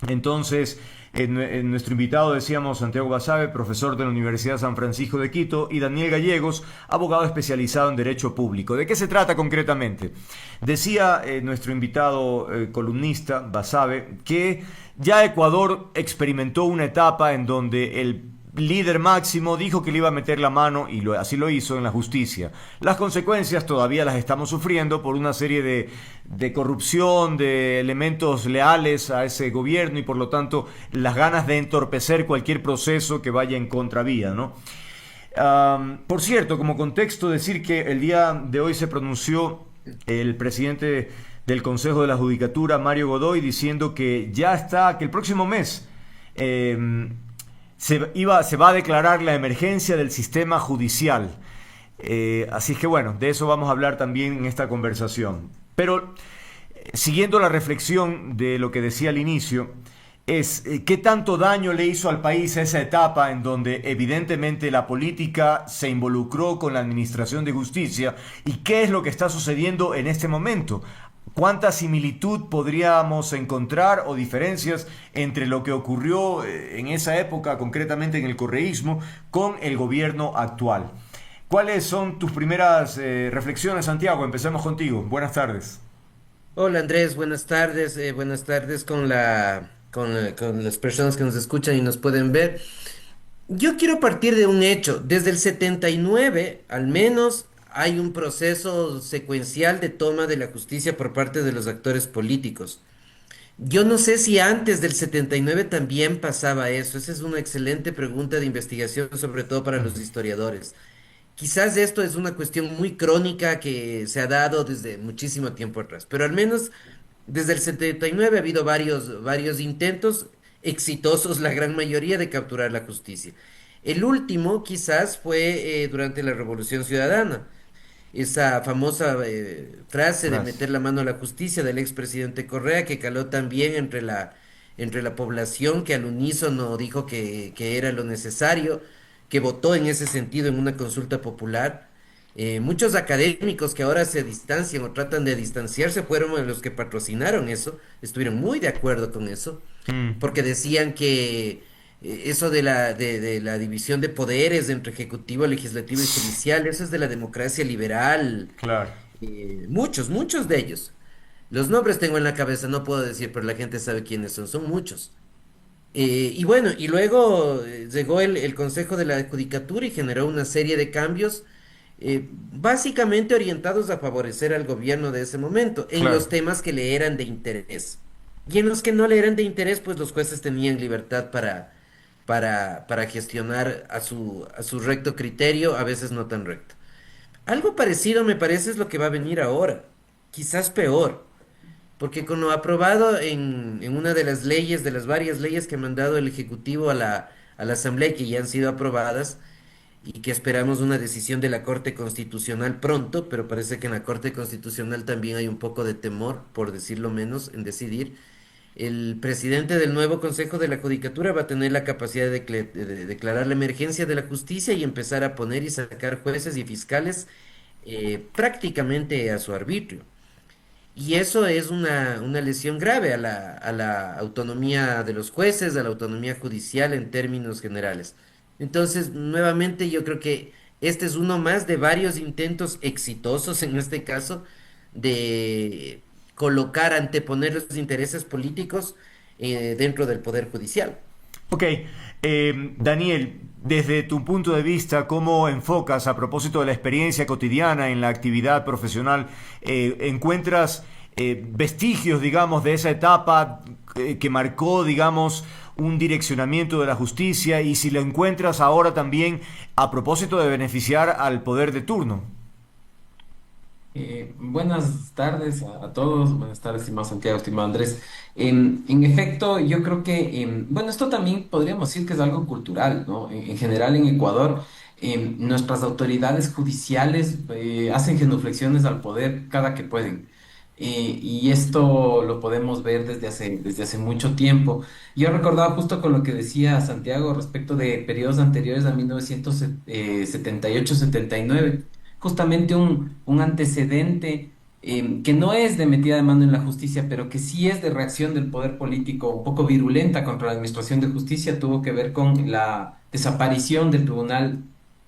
Entonces, en nuestro invitado decíamos Santiago Basabe, profesor de la Universidad San Francisco de Quito, y Daniel Gallegos, abogado especializado en Derecho Público. ¿De qué se trata concretamente? Decía nuestro invitado columnista Basabe que ya Ecuador experimentó una etapa en donde el líder máximo dijo que le iba a meter la mano y así lo hizo en la justicia. Las consecuencias todavía las estamos sufriendo por una serie de corrupción, de elementos leales a ese gobierno y por lo tanto las ganas de entorpecer cualquier proceso que vaya en contravía, ¿no? Por cierto, como contexto, decir que el día de hoy se pronunció el presidente del Consejo de la Judicatura, Mario Godoy, diciendo que ya está, que el próximo mes se va a declarar la emergencia del sistema judicial. Así que bueno, de eso vamos a hablar también en esta conversación. Pero siguiendo la reflexión de lo que decía al inicio, es qué tanto daño le hizo al país esa etapa en donde evidentemente la política se involucró con la administración de justicia y qué es lo que está sucediendo en este momento. ¿Cuánta similitud podríamos encontrar o diferencias entre lo que ocurrió en esa época, concretamente en el correísmo, con el gobierno actual? ¿Cuáles son tus primeras reflexiones, Santiago? Empecemos contigo. Buenas tardes. Hola Andrés, buenas tardes. Buenas tardes con las personas que nos escuchan y nos pueden ver. Yo quiero partir de un hecho. Desde el 79, al menos, hay un proceso secuencial de toma de la justicia por parte de los actores políticos. Yo no sé si antes del 79 también pasaba eso. Esa es una excelente pregunta de investigación, sobre todo para los historiadores. Quizás esto es una cuestión muy crónica que se ha dado desde muchísimo tiempo atrás, pero al menos desde el 79 ha habido varios intentos exitosos, la gran mayoría, de capturar la justicia. El último quizás fue durante la Revolución Ciudadana. Esa famosa frase de meter la mano a la justicia del expresidente Correa, que caló también entre la población, que al unísono dijo que era lo necesario, que votó en ese sentido en una consulta popular. Muchos académicos que ahora se distancian o tratan de distanciarse fueron los que patrocinaron eso, estuvieron muy de acuerdo con eso, porque decían que eso de la división de poderes entre ejecutivo, legislativo y judicial, eso es de la democracia liberal. Claro. Muchos de ellos. Los nombres tengo en la cabeza, no puedo decir, pero la gente sabe quiénes son muchos. Y bueno, y luego llegó el Consejo de la Judicatura y generó una serie de cambios, básicamente orientados a favorecer al gobierno de ese momento, en Claro. los temas que le eran de interés. Y en los que no le eran de interés, pues los jueces tenían libertad para gestionar a su recto criterio, a veces no tan recto. Algo parecido me parece es lo que va a venir ahora, quizás peor, porque con lo aprobado en una de las leyes, de las varias leyes que ha mandado el Ejecutivo a la Asamblea y que ya han sido aprobadas, y que esperamos una decisión de la Corte Constitucional pronto, pero parece que en la Corte Constitucional también hay un poco de temor, por decirlo menos, en decidir. El presidente del nuevo Consejo de la Judicatura va a tener la capacidad de declarar la emergencia de la justicia y empezar a poner y sacar jueces y fiscales prácticamente a su arbitrio. Y eso es una lesión grave a la autonomía de los jueces, a la autonomía judicial en términos generales. Entonces, nuevamente, yo creo que este es uno más de varios intentos exitosos, en este caso, de colocar, anteponer los intereses políticos dentro del Poder Judicial. Ok, Daniel, desde tu punto de vista, ¿cómo enfocas a propósito de la experiencia cotidiana en la actividad profesional? ¿Encuentras vestigios, digamos, de esa etapa que marcó, digamos, un direccionamiento de la justicia? Y si lo encuentras ahora también a propósito de beneficiar al poder de turno. Buenas tardes a todos, buenas tardes, estimado Santiago, estimado Andrés. En efecto, yo creo que, bueno, esto también podríamos decir que es algo cultural, ¿no? En general en Ecuador, nuestras autoridades judiciales hacen genuflexiones al poder cada que pueden. Y esto lo podemos ver desde hace mucho tiempo. Yo recordaba justo con lo que decía Santiago respecto de periodos anteriores a 1978-79, justamente un antecedente que no es de metida de mano en la justicia, pero que sí es de reacción del poder político un poco virulenta contra la administración de justicia, tuvo que ver con la desaparición del Tribunal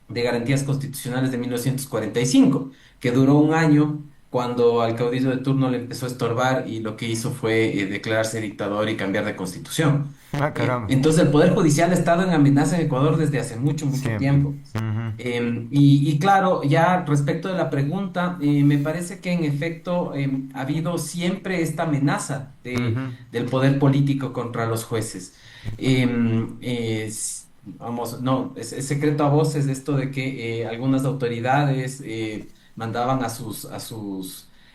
de Garantías Constitucionales de 1945, que duró un año cuando al caudillo de turno le empezó a estorbar y lo que hizo fue declararse dictador y cambiar de constitución. Ah, caramba. Entonces el Poder Judicial ha estado en amenaza en Ecuador desde hace mucho, mucho Siempre. tiempo. Y claro, ya respecto de la pregunta, me parece que en efecto ha habido siempre esta amenaza Ujú. del poder político contra los jueces. Vamos, no, es secreto a voces esto de que algunas autoridades mandaban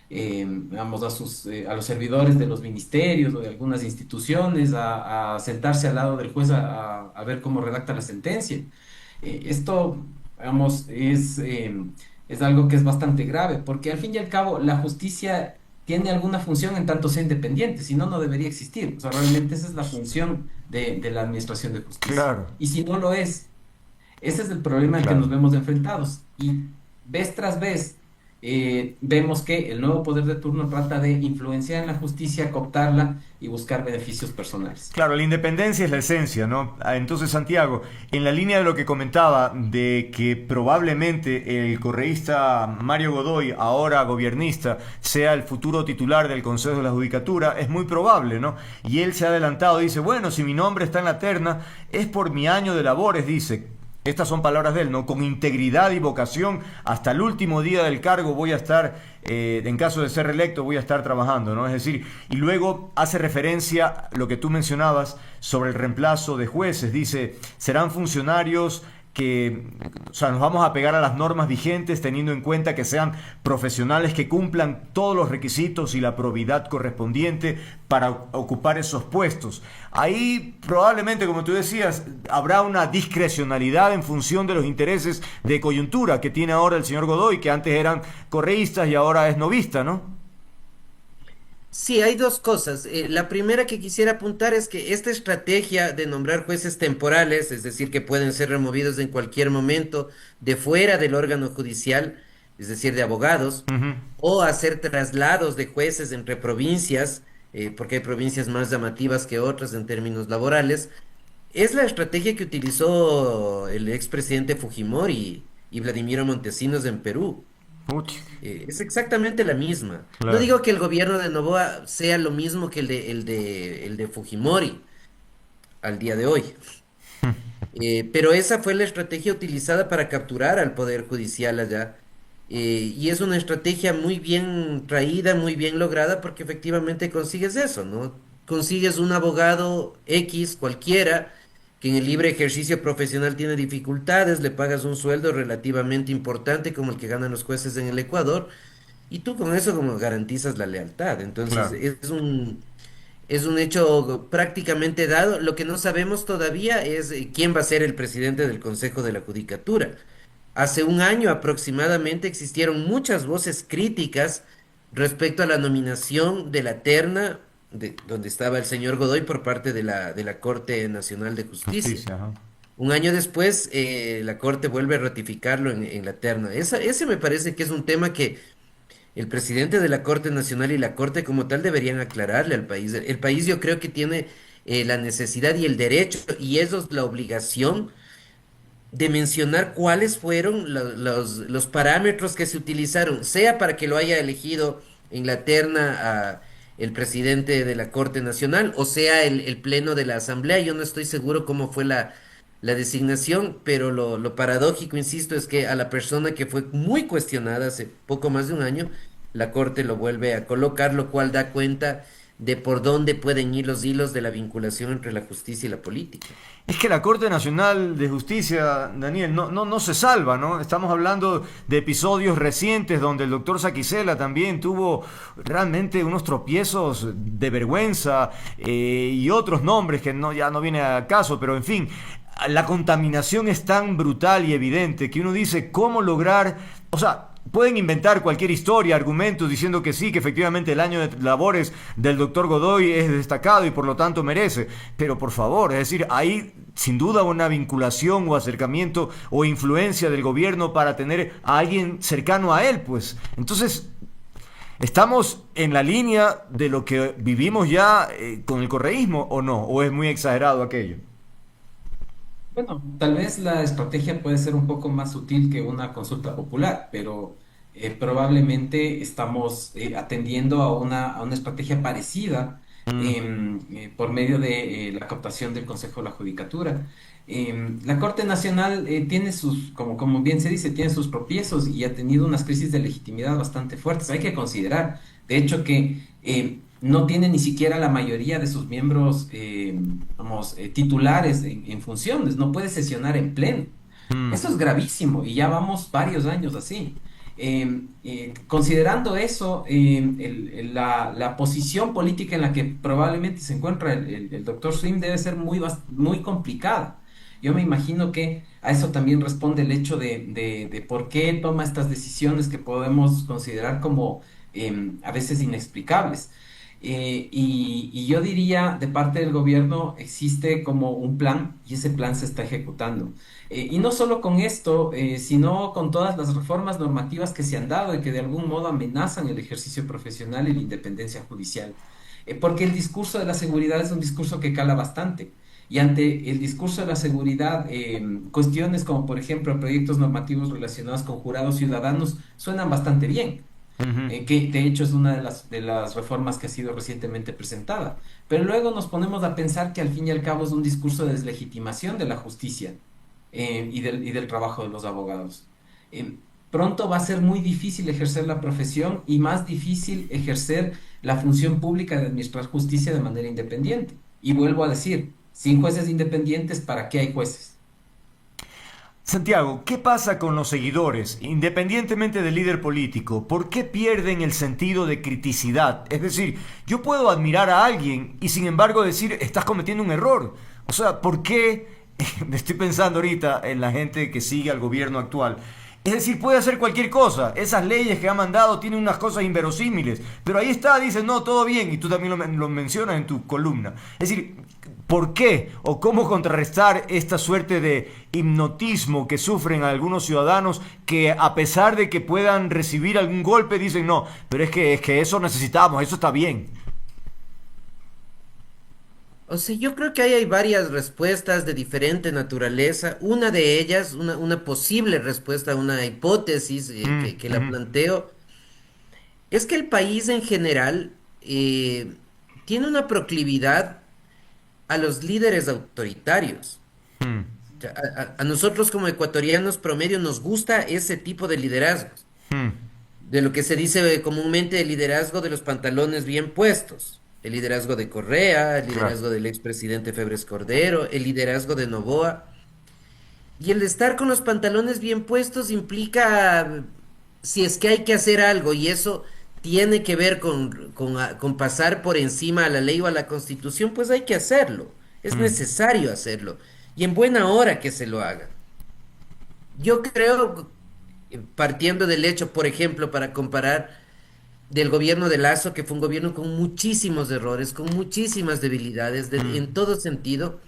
digamos, a los servidores de los ministerios o de algunas instituciones a sentarse al lado del juez a ver cómo redacta la sentencia. Esto, digamos, es algo que es bastante grave, porque al fin y al cabo la justicia tiene alguna función en tanto sea independiente, si no, no debería existir. O sea, realmente esa es la función de la administración de justicia. Claro, Y si no lo es, ese es el problema al que claro. nos vemos enfrentados. Y vez tras vez vemos que el nuevo poder de turno trata de influenciar en la justicia, cooptarla y buscar beneficios personales. Claro, la independencia es la esencia, ¿no? Entonces, Santiago, en la línea de lo que comentaba, de que probablemente el correísta Mario Godoy, ahora gobiernista, sea el futuro titular del Consejo de la Judicatura, es muy probable, ¿no? Y él se ha adelantado, dice, bueno, si mi nombre está en la terna, es por mi año de labores, dice. Estas son palabras de él, ¿no? Con integridad y vocación, hasta el último día del cargo voy a estar, en caso de ser reelecto, voy a estar trabajando, ¿no? Es decir, y luego hace referencia a lo que tú mencionabas sobre el reemplazo de jueces. Dice, serán funcionarios que, o sea, nos vamos a pegar a las normas vigentes teniendo en cuenta que sean profesionales que cumplan todos los requisitos y la probidad correspondiente para ocupar esos puestos. Ahí probablemente, como tú decías, habrá una discrecionalidad en función de los intereses de coyuntura que tiene ahora el señor Godoy, que antes eran correístas y ahora es novista, ¿no? Sí, hay dos cosas. La primera que quisiera apuntar es que esta estrategia de nombrar jueces temporales, es decir, que pueden ser removidos en cualquier momento de fuera del órgano judicial, es decir, de abogados, Ujú. o hacer traslados de jueces entre provincias, porque hay provincias más llamativas que otras en términos laborales, es la estrategia que utilizó el expresidente Fujimori y Vladimiro Montesinos en Perú. Uch, Es exactamente la misma. No claro. digo que el gobierno de Noboa sea lo mismo que el de Fujimori al día de hoy, pero esa fue la estrategia utilizada para capturar al Poder Judicial allá. Y es una estrategia muy bien traída, muy bien lograda, porque efectivamente consigues eso, ¿no? Consigues un abogado X cualquiera que en el libre ejercicio profesional tiene dificultades, le pagas un sueldo relativamente importante como el que ganan los jueces en el Ecuador, y tú con eso como garantizas la lealtad. Entonces, Claro. es un hecho prácticamente dado. Lo que no sabemos todavía es quién va a ser el presidente del Consejo de la Judicatura. Hace un año aproximadamente existieron muchas voces críticas respecto a la nominación de la terna donde estaba el señor Godoy por parte de la Corte Nacional de Justicia. Justicia, ajá. Un año después, la Corte vuelve a ratificarlo en la terna. Ese me parece que es un tema que el presidente de la Corte Nacional y la Corte como tal deberían aclararle al país. El país yo creo que tiene la necesidad y el derecho, y eso es la obligación de mencionar cuáles fueron los parámetros que se utilizaron, sea para que lo haya elegido en la terna a el presidente de la Corte Nacional, o sea el Pleno de la Asamblea. Yo no estoy seguro cómo fue la designación, pero lo paradójico, insisto, es que a la persona que fue muy cuestionada hace poco más de un año, la Corte lo vuelve a colocar, lo cual da cuenta de por dónde pueden ir los hilos de la vinculación entre la justicia y la política. Es que la Corte Nacional de Justicia, Daniel, no se salva, ¿no? Estamos hablando de episodios recientes donde el doctor Saquicela también tuvo realmente unos tropiezos de vergüenza, y otros nombres que ya no viene a caso, pero en fin, la contaminación es tan brutal y evidente que uno dice, ¿cómo lograr? O sea, pueden inventar cualquier historia, argumentos, diciendo que sí, que efectivamente el año de labores del doctor Godoy es destacado y por lo tanto merece. Pero por favor, es decir, hay sin duda una vinculación o acercamiento o influencia del gobierno para tener a alguien cercano a él, pues. Entonces, ¿estamos en la línea de lo que vivimos ya con el correísmo o no? ¿O es muy exagerado aquello? Bueno, tal vez la estrategia puede ser un poco más sutil que una consulta popular, pero probablemente estamos atendiendo a una estrategia parecida por medio de la captación del Consejo de la Judicatura. La Corte Nacional tiene sus, como bien se dice, tiene sus tropiezos y ha tenido unas crisis de legitimidad bastante fuertes. Hay que considerar, de hecho, que no tiene ni siquiera la mayoría de sus miembros, titulares en funciones, no puede sesionar en pleno. Eso es gravísimo y ya vamos varios años así. Considerando eso, la posición política en la que probablemente se encuentra el doctor Swim debe ser muy complicada. Yo me imagino que a eso también responde el hecho de por qué toma estas decisiones que podemos considerar como a veces inexplicables. Y yo diría, de parte del gobierno existe como un plan y ese plan se está ejecutando. Y no solo con esto, sino con todas las reformas normativas que se han dado y que de algún modo amenazan el ejercicio profesional y la independencia judicial. Porque el discurso de la seguridad es un discurso que cala bastante. Y ante el discurso de la seguridad, cuestiones como, por ejemplo, proyectos normativos relacionados con jurados ciudadanos suenan bastante bien. Que de hecho es una de las reformas que ha sido recientemente presentada. Pero luego nos ponemos a pensar que al fin y al cabo es un discurso de deslegitimación de la justicia y del trabajo de los abogados. Pronto va a ser muy difícil ejercer la profesión y más difícil ejercer la función pública de administrar justicia de manera independiente. Y vuelvo a decir, sin jueces independientes, ¿para qué hay jueces? Santiago, ¿qué pasa con los seguidores, independientemente del líder político? ¿Por qué pierden el sentido de criticidad? Es decir, yo puedo admirar a alguien y sin embargo decir, estás cometiendo un error. O sea, ¿por qué? Estoy pensando ahorita en la gente que sigue al gobierno actual. Es decir, puede hacer cualquier cosa. Esas leyes que ha mandado tienen unas cosas inverosímiles. Pero ahí está, dice, no, todo bien. Y tú también lo mencionas en tu columna. Es decir, ¿por qué o cómo contrarrestar esta suerte de hipnotismo que sufren algunos ciudadanos que a pesar de que puedan recibir algún golpe dicen, no, pero es que eso necesitamos, eso está bien? O sea, yo creo que ahí hay varias respuestas de diferente naturaleza. Una de ellas, una posible respuesta, una hipótesis que la planteo, es que el país en general tiene una proclividad a los líderes autoritarios. O sea, a nosotros como ecuatorianos promedio nos gusta ese tipo de liderazgos, de lo que se dice comúnmente el liderazgo de los pantalones bien puestos. El liderazgo de Correa, el liderazgo del expresidente Febres Cordero, el liderazgo de Noboa. Y el de estar con los pantalones bien puestos implica, si es que hay que hacer algo, y eso tiene que ver con pasar por encima a la ley o a la Constitución, pues hay que hacerlo. Es necesario hacerlo. Y en buena hora que se lo haga. Yo creo, partiendo del hecho, por ejemplo, para comparar del gobierno de Lazo, que fue un gobierno con muchísimos errores, con muchísimas debilidades en todo sentido,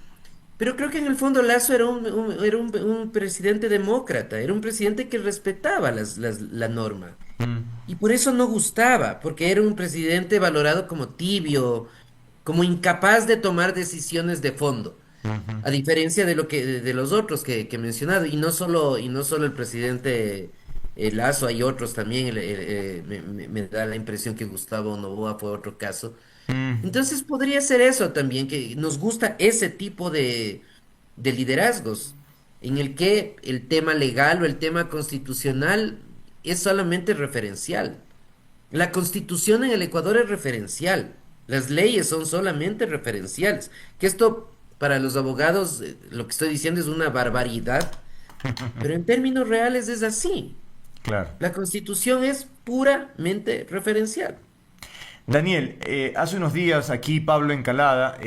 pero creo que en el fondo Lazo era un presidente demócrata, era un presidente que respetaba la norma, y por eso no gustaba, porque era un presidente valorado como tibio, como incapaz de tomar decisiones de fondo, a diferencia de de los otros que he mencionado, y no solo el presidente Lazo, hay otros también, me da la impresión que Gustavo Noboa fue otro caso. Entonces podría ser eso también, que nos gusta ese tipo de liderazgos, en el que el tema legal o el tema constitucional es solamente referencial. La constitución en el Ecuador es referencial. Las leyes son solamente referenciales. Que esto para los abogados, lo que estoy diciendo es una barbaridad, pero en términos reales es así. Claro. La Constitución es puramente referencial. Daniel, hace unos días aquí Pablo Encalada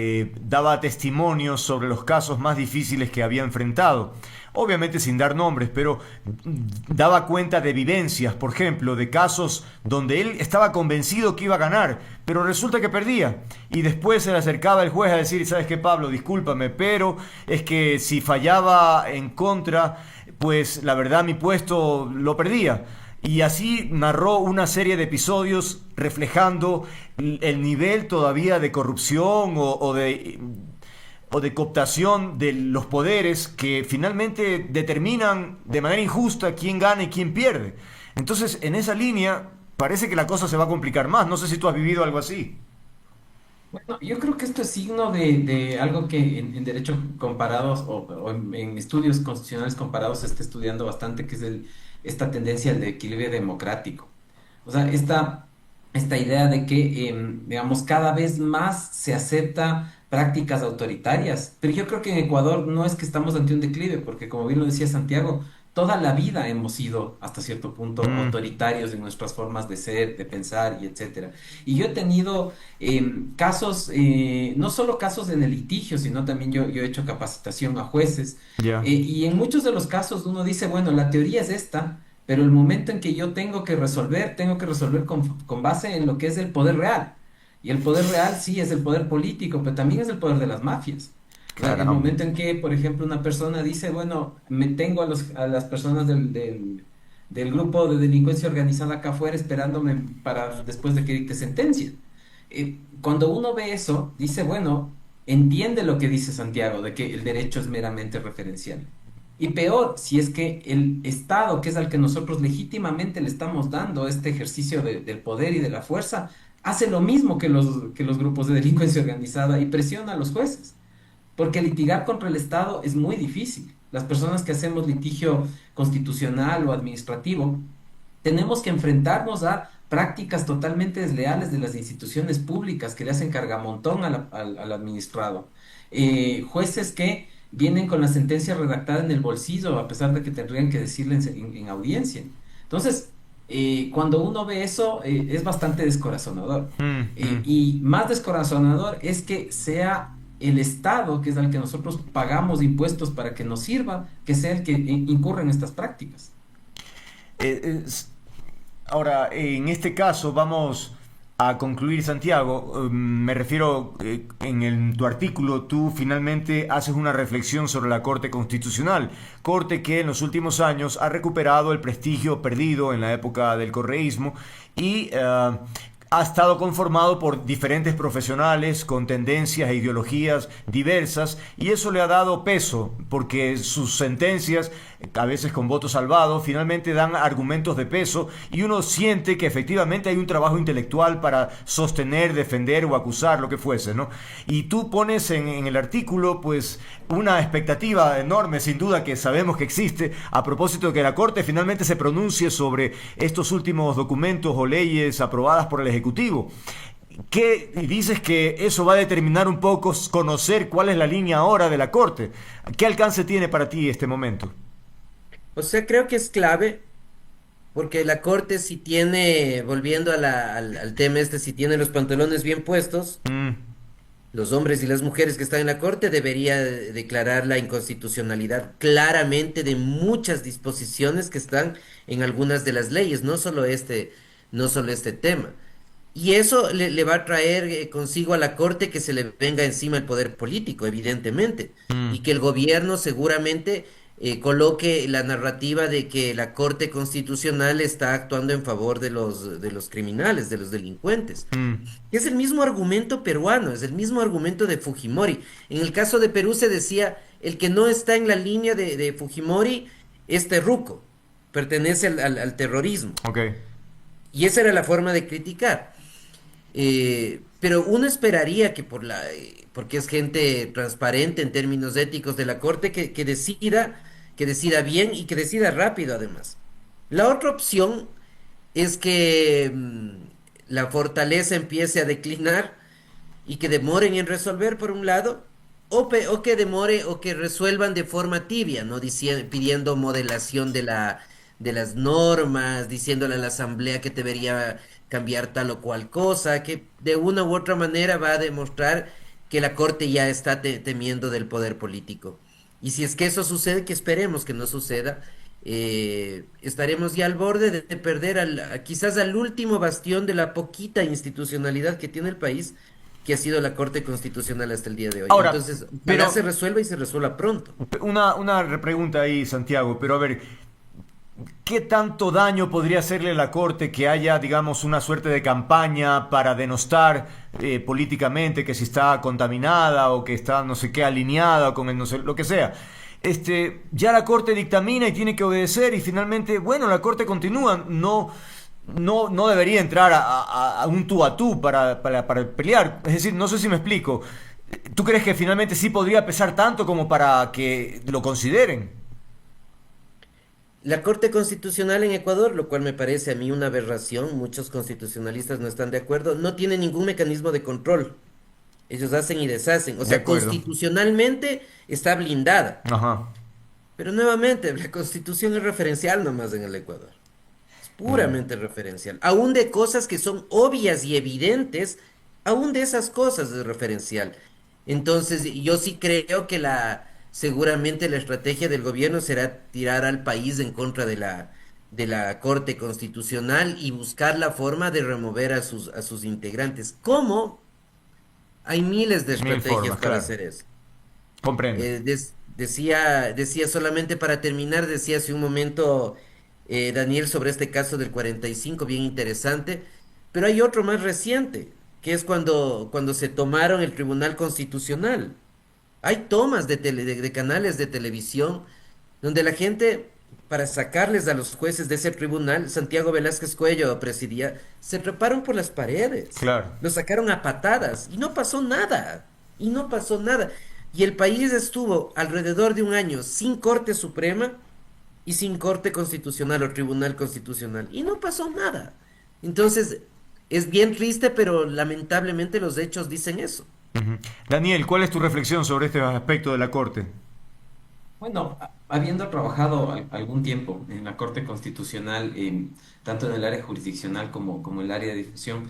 daba testimonio sobre los casos más difíciles que había enfrentado. Obviamente sin dar nombres, pero daba cuenta de vivencias, por ejemplo, de casos donde él estaba convencido que iba a ganar, pero resulta que perdía. Y después se le acercaba el juez a decir, ¿sabes qué, Pablo? Discúlpame, pero es que si fallaba en contra, pues la verdad mi puesto lo perdía. Y así narró una serie de episodios reflejando el nivel todavía de corrupción o de cooptación de los poderes que finalmente determinan de manera injusta quién gana y quién pierde. Entonces, en esa línea, parece que la cosa se va a complicar más. No sé si tú has vivido algo así. Bueno, yo creo que esto es signo de algo que en derecho comparados o en estudios constitucionales comparados se está estudiando bastante, que es esta tendencia al equilibrio democrático. O sea, esta idea de que, digamos, cada vez más se acepta prácticas autoritarias. Pero yo creo que en Ecuador no es que estamos ante un declive, porque como bien lo decía Santiago, toda la vida hemos sido hasta cierto punto Mm, autoritarios en nuestras formas de ser, de pensar y etcétera. Y yo he tenido casos, no solo casos en el litigio, sino también yo he hecho capacitación a jueces. ya. Y en muchos de los casos uno dice, bueno, la teoría es esta, pero el momento en que yo tengo que resolver con base en lo que es el poder real. Y el poder real sí es el poder político, pero también es el poder de las mafias. O sea, el Caramba. momento en que, por ejemplo, una persona dice, bueno, me tengo a las personas del grupo de delincuencia organizada acá afuera esperándome para después de que dicte sentencia. Cuando uno ve eso, dice, bueno, entiende lo que dice Santiago, de que el derecho es meramente referencial. Y peor, si es que el Estado, que es al que nosotros legítimamente le estamos dando este ejercicio del poder y de la fuerza, hace lo mismo que los grupos de delincuencia organizada y presiona a los jueces. Porque litigar contra el Estado es muy difícil. Las personas que hacemos litigio constitucional o administrativo, tenemos que enfrentarnos a prácticas totalmente desleales de las instituciones públicas que le hacen cargamontón al administrado. Jueces que vienen con la sentencia redactada en el bolsillo, a pesar de que tendrían que decirle en audiencia. Entonces, cuando uno ve eso, es bastante descorazonador. Mm, mm. Y más descorazonador es que sea el Estado, que es al que nosotros pagamos impuestos para que nos sirva, que sea el que incurra en estas prácticas. Es- Ahora, en este caso vamos a concluir, Santiago. Me refiero, tu artículo tú finalmente haces una reflexión sobre la Corte Constitucional, Corte que en los últimos años ha recuperado el prestigio perdido en la época del correísmo y ha estado conformado por diferentes profesionales con tendencias e ideologías diversas y eso le ha dado peso porque sus sentencias, a veces con voto salvado, finalmente dan argumentos de peso y uno siente que efectivamente hay un trabajo intelectual para sostener, defender o acusar lo que fuese, ¿no? Y tú pones en el artículo pues una expectativa enorme, sin duda que sabemos que existe, a propósito de que la Corte finalmente se pronuncie sobre estos últimos documentos o leyes aprobadas por el Ejecutivo. ¿Qué dices que eso va a determinar un poco conocer cuál es la línea ahora de la Corte? ¿Qué alcance tiene para ti este momento? O sea, creo que es clave porque la Corte si tiene, volviendo a al tema este, si tiene los pantalones bien puestos, Mm, los hombres y las mujeres que están en la Corte debería declarar la inconstitucionalidad claramente de muchas disposiciones que están en algunas de las leyes, no solo este tema. Y eso le va a traer consigo a la Corte que se le venga encima el poder político, evidentemente, mm, y que el gobierno seguramente coloque la narrativa de que la Corte Constitucional está actuando en favor de los criminales, de los delincuentes. mm. Y es el mismo argumento peruano, es el mismo argumento de Fujimori. En el caso de Perú se decía, el que no está en la línea de Fujimori es terruco, pertenece al terrorismo. Ok. Y esa era la forma de criticar. Pero uno esperaría que porque es gente transparente en términos éticos de la Corte, que decida bien y que decida rápido además. La otra opción es que la fortaleza empiece a declinar y que demoren en resolver por un lado, o que demore o que resuelvan de forma tibia, ¿no? Pidiendo modelación de las normas, diciéndole a la asamblea que debería cambiar tal o cual cosa, que de una u otra manera va a demostrar que la corte ya está temiendo del poder político. Y si es que eso sucede, que esperemos que no suceda, estaremos ya al borde de perder quizás al último bastión de la poquita institucionalidad que tiene el país, que ha sido la Corte Constitucional hasta el día de hoy. Ahora, Entonces, pero ojalá se resuelva y se resuelva pronto. una pregunta ahí, Santiago, pero a ver, ¿qué tanto daño podría hacerle a la Corte que haya, digamos, una suerte de campaña para denostar políticamente que si está contaminada o que está no sé qué alineada con el no sé, lo que sea? Ya la Corte dictamina y tiene que obedecer y finalmente, bueno, la Corte continúa, no debería entrar a un tú a tú para pelear. Es decir, no sé si me explico. ¿Tú crees que finalmente sí podría pesar tanto como para que lo consideren? La Corte Constitucional en Ecuador, lo cual me parece a mí una aberración, muchos constitucionalistas no están de acuerdo, no tiene ningún mecanismo de control. Ellos hacen y deshacen. O De sea, acuerdo. constitucionalmente está blindada. Ajá. Pero nuevamente, la Constitución es referencial nomás en el Ecuador. Es puramente referencial. Aún de cosas que son obvias y evidentes, aún de esas cosas es referencial. Entonces, yo sí creo que seguramente la estrategia del gobierno será tirar al país en contra de la Corte Constitucional y buscar la forma de remover a sus integrantes. ¿Cómo? Hay miles de Mil estrategias formas, para claro. hacer eso. Comprendo. Decía solamente para terminar, decía hace un momento Daniel sobre este caso del 45, bien interesante, pero hay otro más reciente, que es cuando se tomaron el Tribunal Constitucional. Hay tomas de canales de televisión donde la gente, para sacarles a los jueces de ese tribunal, Santiago Velázquez Cuello presidía, se treparon por las paredes. Claro. Lo sacaron a patadas y no pasó nada. Y no pasó nada. Y el país estuvo alrededor de un año sin Corte Suprema y sin Corte Constitucional o Tribunal Constitucional. Y no pasó nada. Entonces, es bien triste, pero lamentablemente los hechos dicen eso. Ujú. Daniel, ¿cuál es tu reflexión sobre este aspecto de la Corte? Bueno, habiendo trabajado algún tiempo en la Corte Constitucional, tanto en el área jurisdiccional como en el área de difusión,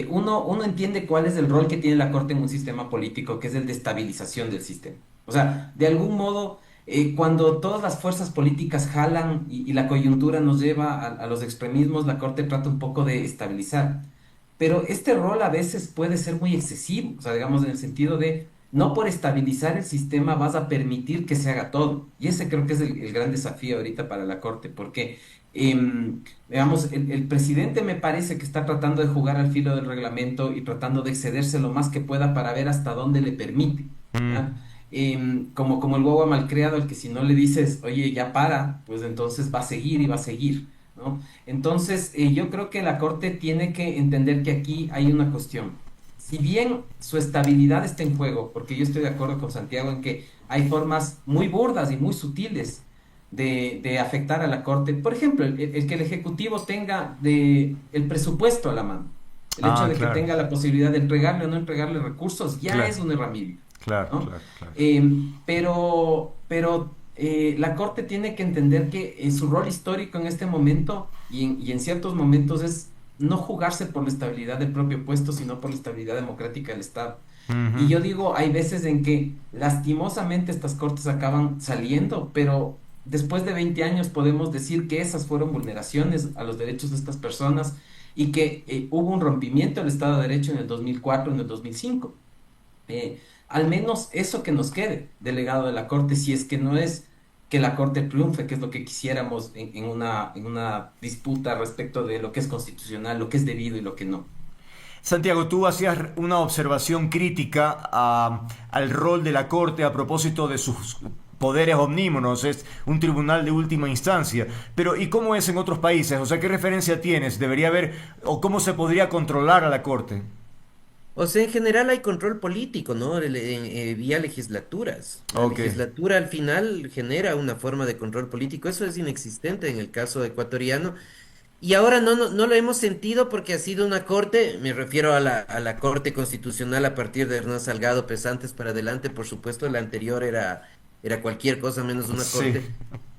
uno entiende cuál es el rol que tiene la Corte en un sistema político, que es el de estabilización del sistema. O sea, de algún modo, cuando todas las fuerzas políticas jalan y la coyuntura nos lleva a los extremismos, la Corte trata un poco de estabilizar. Pero este rol a veces puede ser muy excesivo, o sea, digamos en el sentido de no por estabilizar el sistema vas a permitir que se haga todo. Y ese creo que es el gran desafío ahorita para la Corte, porque, digamos, el presidente me parece que está tratando de jugar al filo del reglamento y tratando de excederse lo más que pueda para ver hasta dónde le permite. ¿Ya? Como el guagua malcriado, al que si no le dices, oye, ya para, pues entonces va a seguir y va a seguir, ¿no? Entonces, yo creo que la Corte tiene que entender que aquí hay una cuestión. Si bien su estabilidad está en juego, porque yo estoy de acuerdo con Santiago en que hay formas muy burdas y muy sutiles de afectar a la Corte. Por ejemplo, el que el Ejecutivo tenga el presupuesto a la mano. El hecho de claro. que tenga la posibilidad de entregarle o no entregarle recursos ya Claro. es una herramienta, Claro, ¿no? claro, claro. Pero la Corte tiene que entender que su rol histórico en este momento y en ciertos momentos es no jugarse por la estabilidad del propio puesto, sino por la estabilidad democrática del Estado. Ujú. Y yo digo, hay veces en que lastimosamente estas cortes acaban saliendo, pero después de 20 años podemos decir que esas fueron vulneraciones a los derechos de estas personas y que hubo un rompimiento del Estado de Derecho en el 2004, en el 2005. Al menos eso que nos quede del legado de la Corte, si es que no es que la Corte triunfe, que es lo que quisiéramos en una disputa respecto de lo que es constitucional, lo que es debido y lo que no. Santiago, tú hacías una observación crítica al rol de la Corte a propósito de sus poderes omnímonos, es un tribunal de última instancia. Pero, ¿y cómo es en otros países? O sea, ¿qué referencia tienes? ¿Debería haber, o cómo se podría controlar a la Corte? O sea, en general hay control político, ¿no? Vía legislaturas. La Ok. legislatura al final genera una forma de control político. Eso es inexistente en el caso ecuatoriano. Y ahora no lo hemos sentido porque ha sido una corte, me refiero a la Corte Constitucional a partir de Hernán Salgado Pesantes para adelante, por supuesto, la anterior era cualquier cosa menos una Sí. corte.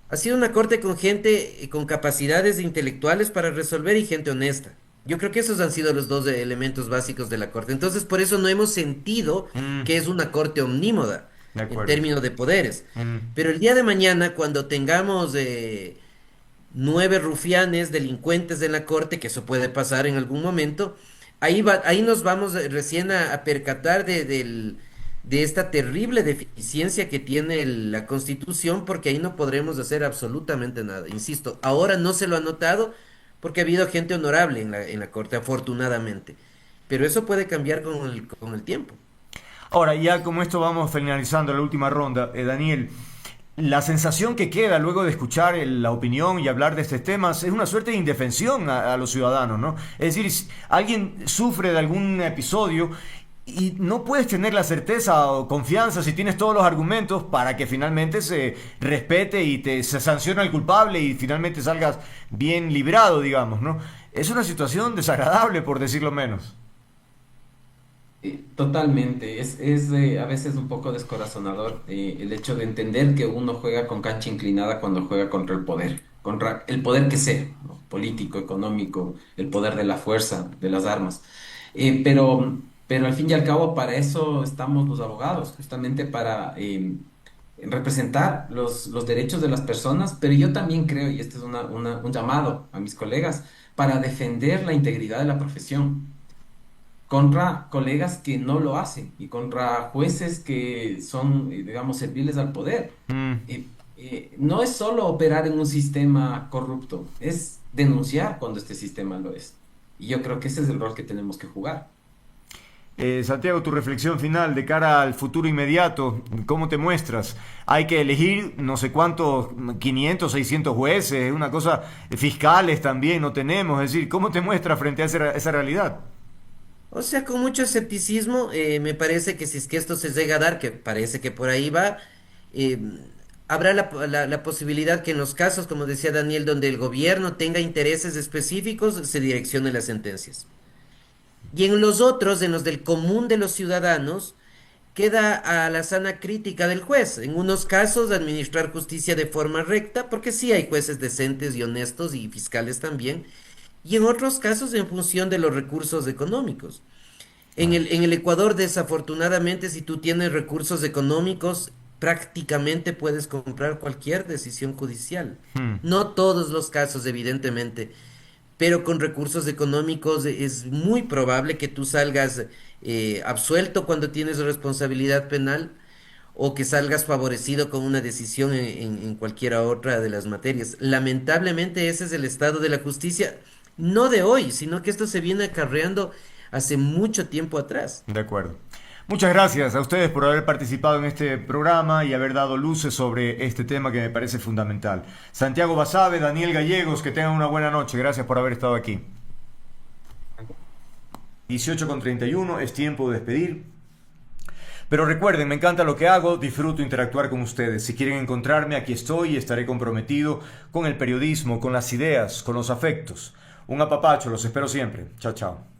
Ha sido una corte con gente con capacidades intelectuales para resolver y gente honesta. Yo creo que esos han sido los dos elementos básicos de la corte. Entonces, por eso no hemos sentido Mm, que es una corte omnímoda de en acuerdo. términos de poderes. Mm. Pero el día de mañana, cuando tengamos 9 rufianes, delincuentes en la corte, que eso puede pasar en algún momento, ahí nos vamos recién a percatar de esta terrible deficiencia que tiene la Constitución, porque ahí no podremos hacer absolutamente nada. Insisto, ahora no se lo ha notado porque ha habido gente honorable en la corte, afortunadamente. Pero eso puede cambiar con el tiempo. Ahora, ya como esto vamos finalizando la última ronda, Daniel, la sensación que queda luego de escuchar la opinión y hablar de estos temas es una suerte de indefensión a los ciudadanos, ¿no? Es decir, si alguien sufre de algún episodio y no puedes tener la certeza o confianza si tienes todos los argumentos para que finalmente se respete y se sancione al culpable y finalmente salgas bien librado, digamos, ¿no? Es una situación desagradable, por decirlo menos. Totalmente, a veces un poco descorazonador el hecho de entender que uno juega con cancha inclinada cuando juega contra el poder que sea, ¿no? Político, económico, el poder de la fuerza, de las armas. Pero al fin y al cabo para eso estamos los abogados, justamente para representar los derechos de las personas, pero yo también creo, y este es un llamado a mis colegas, para defender la integridad de la profesión contra colegas que no lo hacen y contra jueces que son, digamos, serviles al poder. Mm. No es solo operar en un sistema corrupto, es denunciar cuando este sistema lo es. Y yo creo que ese es el rol que tenemos que jugar. Santiago, tu reflexión final de cara al futuro inmediato, ¿cómo te muestras? Hay que elegir no sé cuántos, 500, 600 jueces, una cosa, fiscales también no tenemos, es decir, ¿cómo te muestras frente a esa realidad? O sea, con mucho escepticismo, me parece que si es que esto se llega a dar, que parece que por ahí va, eh, habrá la posibilidad que en los casos, como decía Daniel, donde el gobierno tenga intereses específicos, se direccione las sentencias. Y en los otros, en los del común de los ciudadanos, queda a la sana crítica del juez. En unos casos, administrar justicia de forma recta, porque sí hay jueces decentes y honestos y fiscales también, y en otros casos en función de los recursos económicos. En el Ecuador, desafortunadamente, si tú tienes recursos económicos, prácticamente puedes comprar cualquier decisión judicial. Hmm. No todos los casos, evidentemente, pero con recursos económicos es muy probable que tú salgas absuelto cuando tienes responsabilidad penal o que salgas favorecido con una decisión en cualquiera otra de las materias. Lamentablemente ese es el estado de la justicia, no de hoy, sino que esto se viene acarreando hace mucho tiempo atrás. De acuerdo. Muchas gracias a ustedes por haber participado en este programa y haber dado luces sobre este tema que me parece fundamental. Santiago Basabe, Daniel Gallegos, que tengan una buena noche. Gracias por haber estado aquí. 18:31, es tiempo de despedir. Pero recuerden, me encanta lo que hago, disfruto interactuar con ustedes. Si quieren encontrarme, aquí estoy y estaré comprometido con el periodismo, con las ideas, con los afectos. Un apapacho, los espero siempre. Chao, chao.